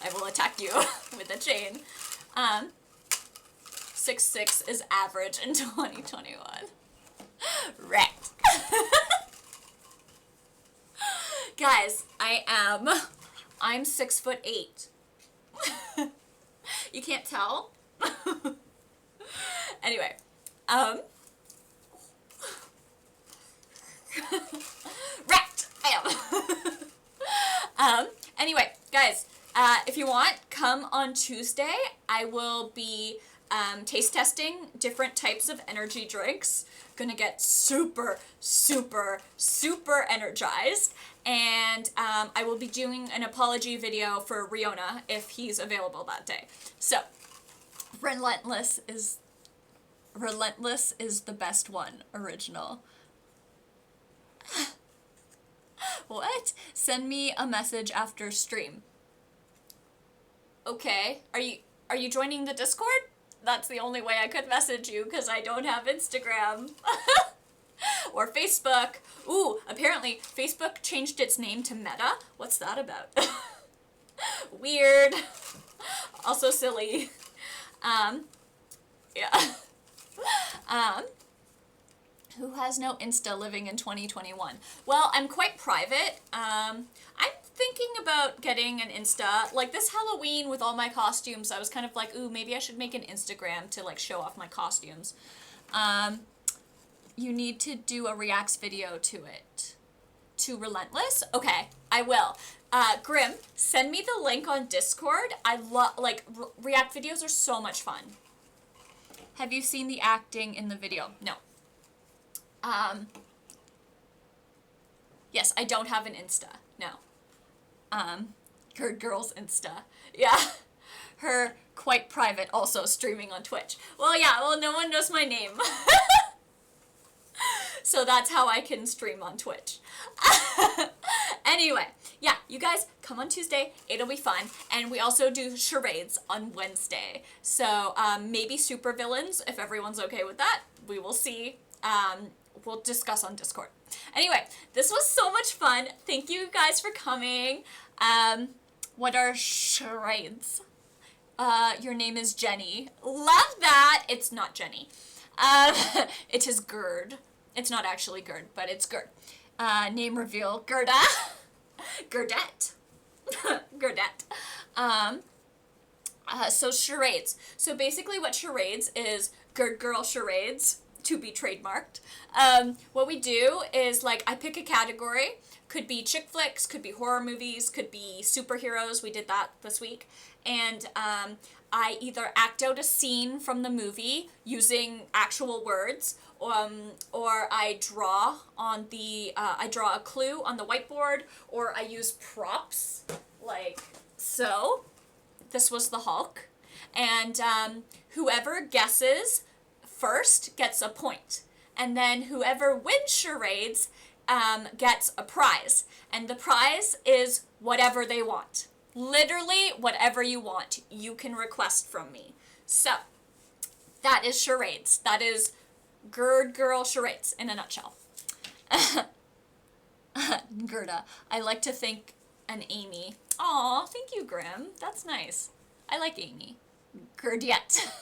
I will attack you with a chain. 6'6" is average in 2021. Wrecked. Guys, I'm 6'8". You can't tell? Anyway, wrecked! I am. Anyway, guys, if you want, come on Tuesday. I will be taste testing different types of energy drinks. Gonna get super, super, super energized. And I will be doing an apology video for Riona if he's available that day. So, Relentless is the best one, original. What? Send me a message after stream. Okay. Are you joining the Discord? That's the only way I could message you because I don't have Instagram. Or Facebook. Ooh, apparently Facebook changed its name to Meta. What's that about? Weird. Also silly. Yeah. Who has no Insta living in 2021? Well, I'm quite private. I'm thinking about getting an Insta. Like this Halloween with all my costumes, I was kind of like, ooh, maybe I should make an Instagram to like show off my costumes. You need to do a reacts video to it. To Relentless? Okay, I will. Grim, send me the link on Discord. I love, like, react videos are so much fun. Have you seen the acting in the video? No. Yes, I don't have an Insta. No. Her girl's Insta. Yeah. Her quite private, also streaming on Twitch. Well, yeah, well, no one knows my name. So that's how I can stream on Twitch. Anyway, yeah, you guys come on Tuesday. It'll be fun. And we also do charades on Wednesday. So maybe supervillains, if everyone's okay with that. We will see. We'll discuss on Discord. Anyway, this was so much fun. Thank you guys for coming. What are charades? Your name is Jenny. Love that. It's not Jenny. It is Gerd. It's not actually Gerd, but it's Gerd. Name reveal, Gerda. Gerdette. Gerdette. So charades. So basically what charades is Gerd Girl charades, to be trademarked. What we do is, like, I pick a category. Could be chick flicks, could be horror movies, could be superheroes. We did that this week. And I either act out a scene from the movie using actual words, or I draw on the, I draw a clue on the whiteboard, or I use props, like so. This was the Hulk. And whoever guesses first gets a point. And then whoever wins charades gets a prize. And the prize is whatever they want. Literally whatever you want, you can request from me. So, that is charades. That is Gerd Girl charades in a nutshell. Gerda. I like to think an Amy. Aw, thank you, Grim. That's nice. I like Amy. Gerdette.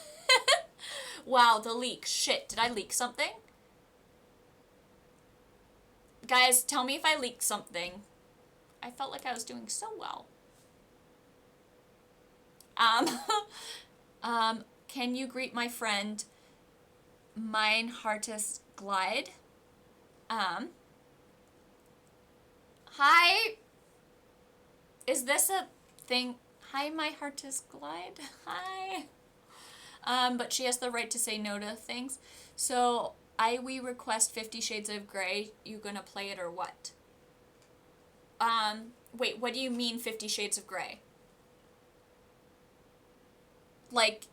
Wow, the leak. Shit, did I leak something? Guys, tell me if I leaked something. I felt like I was doing so well. Can you greet my friend, Mine Heartist Glide? Hi. Is this a thing? Hi, my Heartist Glide. Hi. But she has the right to say no to things. So, we request 50 Shades of Grey. You gonna play it or what? Wait, what do you mean 50 Shades of Grey? Like,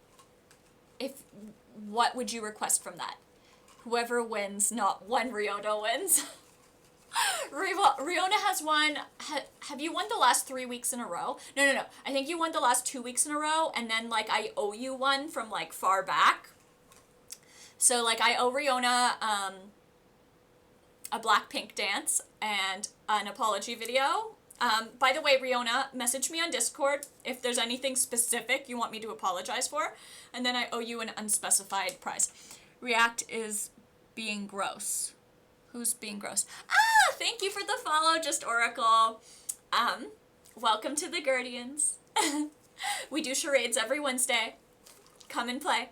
what would you request from that? Whoever wins, not one Riona wins. Riona has won, have you won the last 3 weeks in a row? No. I think you won the last 2 weeks in a row, and then, like, I owe you one from, like, far back. So, like, I owe Riona, a Blackpink dance and an apology video. By the way, Riona, message me on Discord if there's anything specific you want me to apologize for, and then I owe you an unspecified prize. React is being gross. Who's being gross? Ah, thank you for the follow, Just Oracle. Welcome to the Guardians. We do charades every Wednesday. Come and play.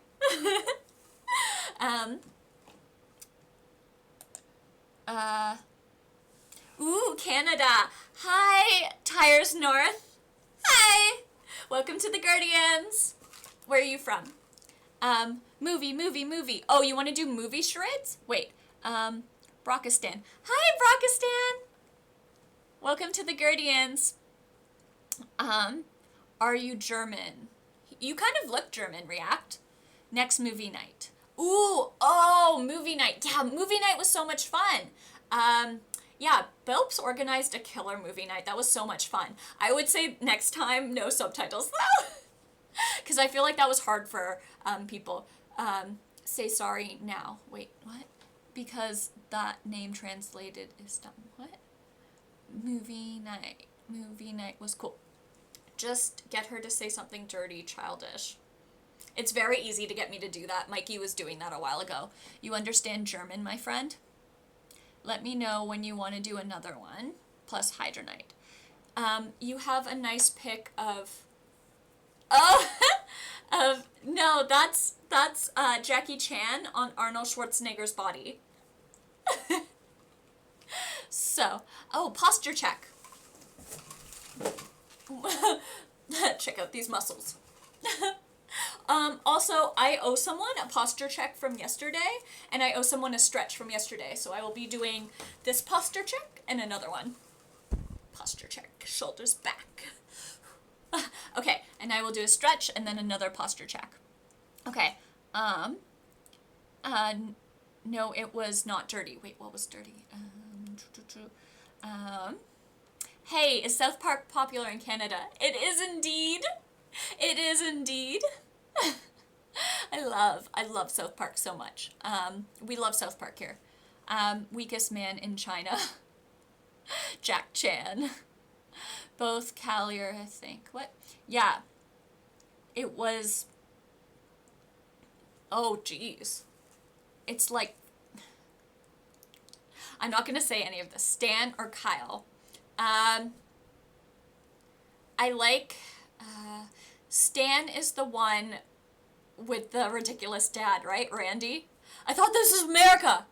Ooh, Canada. Hi, Tires North. Hi. Welcome to the Guardians. Where are you from? Movie. Oh, you want to do movie charades? Wait. Brockistan. Hi, Brockistan! Welcome to the Guardians. Are you German? You kind of look German, React. Next movie night. Ooh, oh, movie night. Yeah, movie night was so much fun. Yeah, Belps organized a killer movie night. That was so much fun. I would say next time, no subtitles, though. Because I feel like that was hard for people. Say sorry now. Wait, what? Because that name translated is dumb. What? Movie night. Movie night was cool. Just get her to say something dirty, childish. It's very easy to get me to do that. Mikey was doing that a while ago. You understand German, my friend? Let me know when you want to do another one. Plus Hydronite. You have a nice pic of... Oh! No, that's Jackie Chan on Arnold Schwarzenegger's body. So, oh, posture check. Check out these muscles. Also, I owe someone a posture check from yesterday, and I owe someone a stretch from yesterday, so I will be doing this posture check and another one. Posture check, shoulders back. Okay, and I will do a stretch and then another posture check. Okay, no, it was not dirty. Wait, what was dirty? Hey, is South Park popular in Canada? It is indeed. It is indeed. I love South Park so much. We love South Park here. Weakest man in China. Jack Chan. Both Callier, I think. What? Yeah. It was... Oh, jeez. It's like... I'm not going to say any of this. Stan or Kyle. I like... Stan is the one with the ridiculous dad, right? Randy? I thought this was America!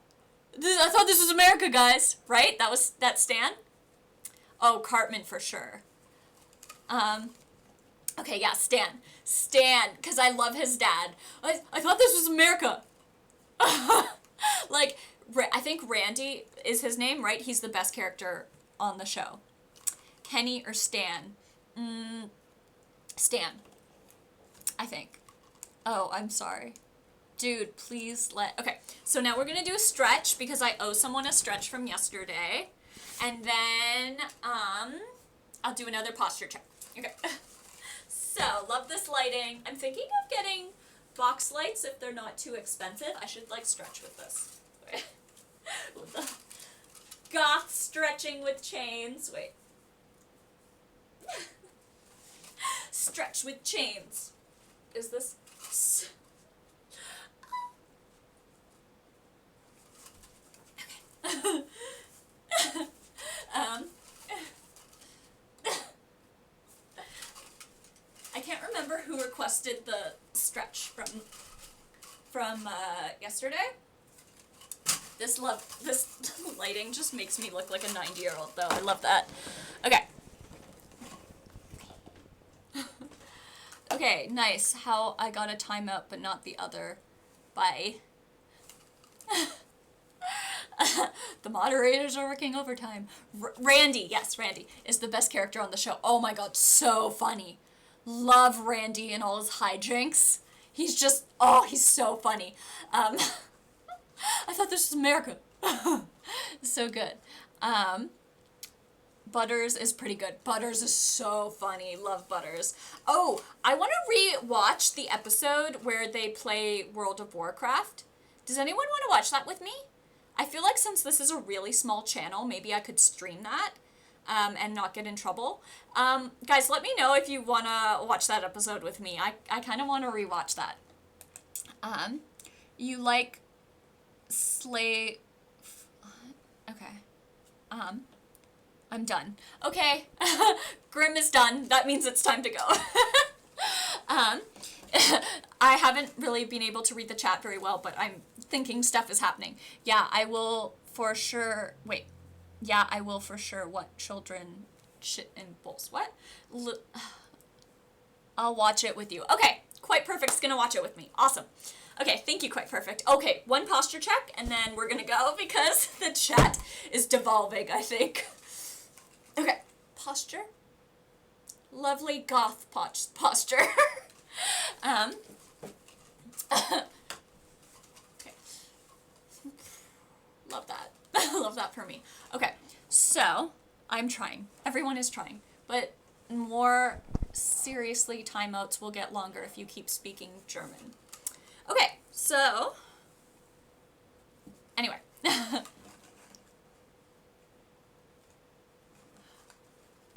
I thought this was America, guys! Right? That's Stan? Oh, Cartman for sure. Okay, yeah, Stan, because I love his dad. I thought this was America. Like, I think Randy is his name, right? He's the best character on the show. Kenny or Stan? Stan, I think. Oh, I'm sorry. Dude, please okay, so now we're gonna do a stretch because I owe someone a stretch from yesterday. And then, I'll do another posture check. Okay. So, love this lighting. I'm thinking of getting box lights if they're not too expensive. I should, like, stretch with this. With the goth stretching with chains. Wait. Stretch with chains. Is this... Okay. I can't remember who requested the stretch from yesterday. This lighting just makes me look like a 90-year-old though. I love that. Okay. Okay, nice. How I got a timeout but not the other. Bye. The moderators are working overtime. Randy, yes, Randy is the best character on the show. Oh my god, so funny. Love Randy and all his hijinks. He's just, oh, he's so funny. I thought this was America. So good. Butters is pretty good. Butters is so funny. Love Butters. Oh, I want to re-watch the episode where they play World of Warcraft. Does anyone want to watch that with me? I feel like since this is a really small channel, maybe I could stream that and not get in trouble. Guys, let me know if you want to watch that episode with me. I kind of want to rewatch that. You like Slay... Okay. I'm done. Okay. Grim is done. That means it's time to go. I haven't really been able to read the chat very well, but I'm thinking stuff is happening. Yeah, I will for sure... Wait. Yeah, I will for sure. What? Children shit in bowls. What? I'll watch it with you. Okay. Quite Perfect's gonna watch it with me. Awesome. Okay, thank you, Quite Perfect. Okay, one posture check, and then we're gonna go because the chat is devolving, I think. Okay, posture. Lovely goth posture. Okay. Love that. Love that for me. Okay, so I'm trying. Everyone is trying, but more seriously, timeouts will get longer if you keep speaking German. Okay, so anyway.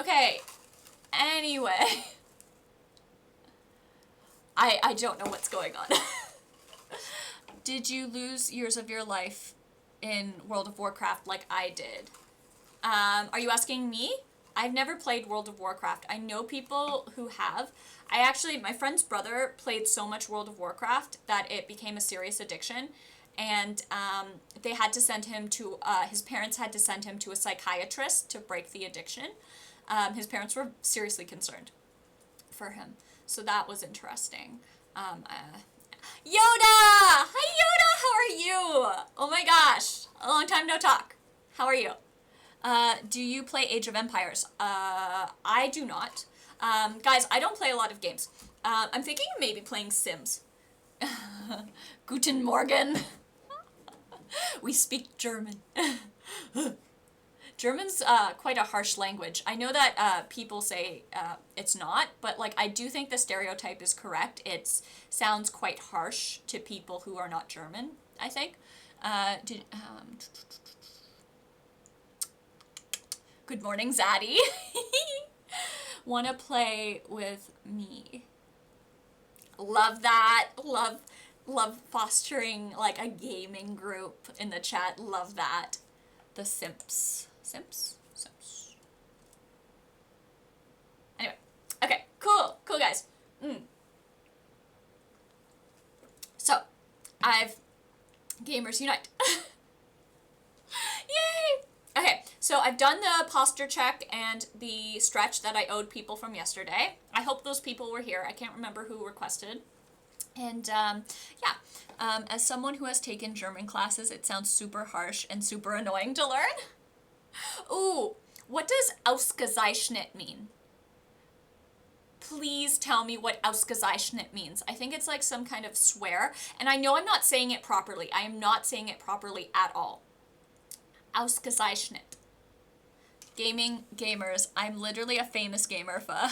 Okay, anyway. I don't know what's going on. Did you lose years of your life in World of Warcraft like I did? Are you asking me? I've never played World of Warcraft. I know people who have. My friend's brother played so much World of Warcraft that it became a serious addiction. And they had to send him to, his parents had to send him to a psychiatrist to break the addiction. His parents were seriously concerned for him. So that was interesting. Yoda! Hi, Yoda! How are you? Oh my gosh. A long time no talk. How are you? Do you play Age of Empires? I do not. Guys, I don't play a lot of games. I'm thinking of maybe playing Sims. Guten Morgen. We speak German. German's quite a harsh language. I know that people say it's not, but like I do think the stereotype is correct. It sounds quite harsh to people who are not German, I think. Good morning, Zaddy. Wanna play with me? Love that. Love fostering like a gaming group in the chat. Love that. The Simps. Simps? Anyway. Okay. Cool, guys. So, Gamers Unite. Yay! Okay, so I've done the posture check and the stretch that I owed people from yesterday. I hope those people were here. I can't remember who requested. And, as someone who has taken German classes, it sounds super harsh and super annoying to learn. Ooh, what does ausgezeichnet mean? Please tell me what ausgezeichnet means. I think it's like some kind of swear, and I know I'm not saying it properly. I am not saying it properly at all. Ausgezeichnet. Gamers, I'm literally a famous gamer for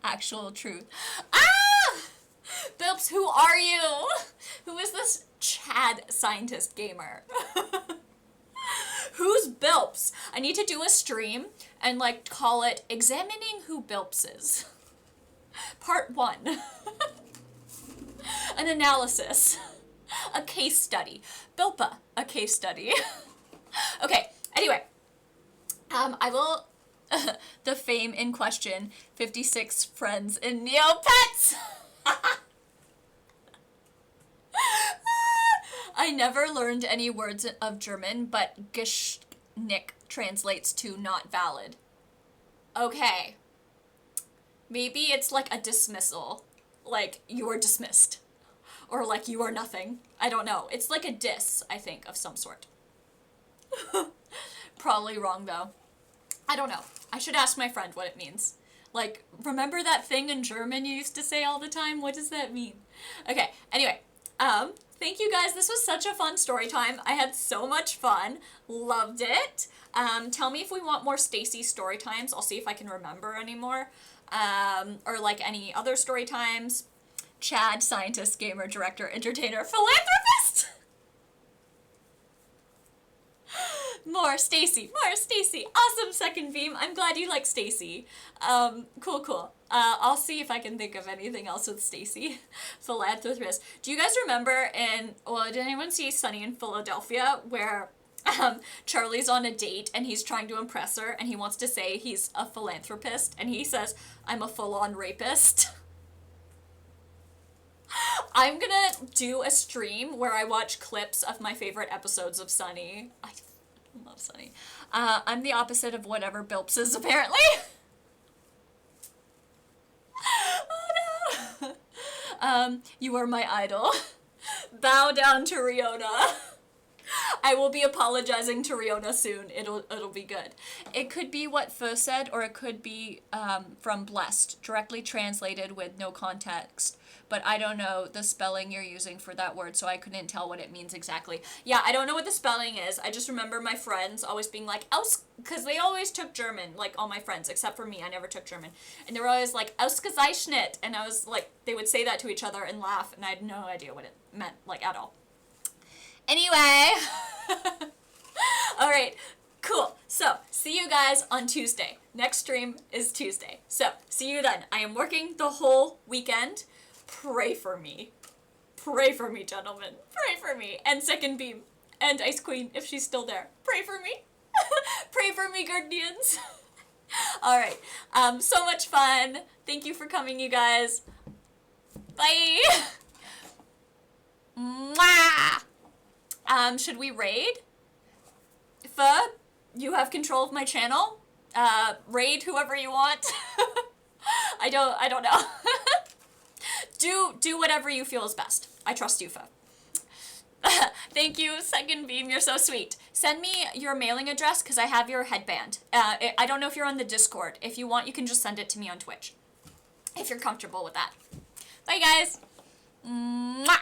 actual truth. Ah! Bilps, who are you? Who is this Chad scientist gamer? Who's Bilps? I need to do a stream and like call it Examining Who Bilps Is. Part 1. An analysis. A case study. Bilpa, a case study. Okay, anyway. I will... the fame in question, 56 friends in Neopets! I never learned any words of German, but Geschnick translates to not valid. Okay. Maybe it's like a dismissal. Like, you are dismissed. Or like, you are nothing. I don't know. It's like a diss, I think, of some sort. Probably wrong, though. I don't know. I should ask my friend what it means. Like, remember that thing in German you used to say all the time? What does that mean? Okay, anyway. Thank you guys. This was such a fun story time. I had so much fun. Loved it. Tell me if we want more Stacy story times. I'll see if I can remember any more. Or like any other story times. Chad, scientist, gamer, director, entertainer, philanthropist. More Stacy. Awesome second beam. I'm glad you like Stacy. Cool. I'll see if I can think of anything else with Stacy. Philanthropist. Do you guys remember did anyone see Sunny in Philadelphia where Charlie's on a date and he's trying to impress her and he wants to say he's a philanthropist and he says, I'm a full-on rapist. I'm gonna do a stream where I watch clips of my favorite episodes of Sunny. I love Sunny. I'm the opposite of whatever Bilps is, apparently. Oh You are my idol. Bow down to Riona. I will be apologizing to Riona soon. It'll be good. It could be what Pho said, or it could be from Blessed, directly translated with no context. But I don't know the spelling you're using for that word, so I couldn't tell what it means exactly. Yeah, I don't know what the spelling is. I just remember my friends always being like, because they always took German, like all my friends, except for me, I never took German. And they were always like, Ausgezeichnet, and I was like, they would say that to each other and laugh, and I had no idea what it meant, like, at all. Anyway, all right, cool. So, see you guys on Tuesday. Next stream is Tuesday. So, see you then. I am working the whole weekend. Pray for me. Pray for me, gentlemen. Pray for me. And Second Beam. And Ice Queen, if she's still there. Pray for me. Pray for me, Guardians. All right. So much fun. Thank you for coming, you guys. Bye. Mwah. Should we raid? Pho, you have control of my channel. Raid whoever you want. I don't know. Do whatever you feel is best. I trust you, Pho. Thank you, Second Beam. You're so sweet. Send me your mailing address because I have your headband. I don't know if you're on the Discord. If you want, you can just send it to me on Twitch. If you're comfortable with that. Bye, guys. Mwah!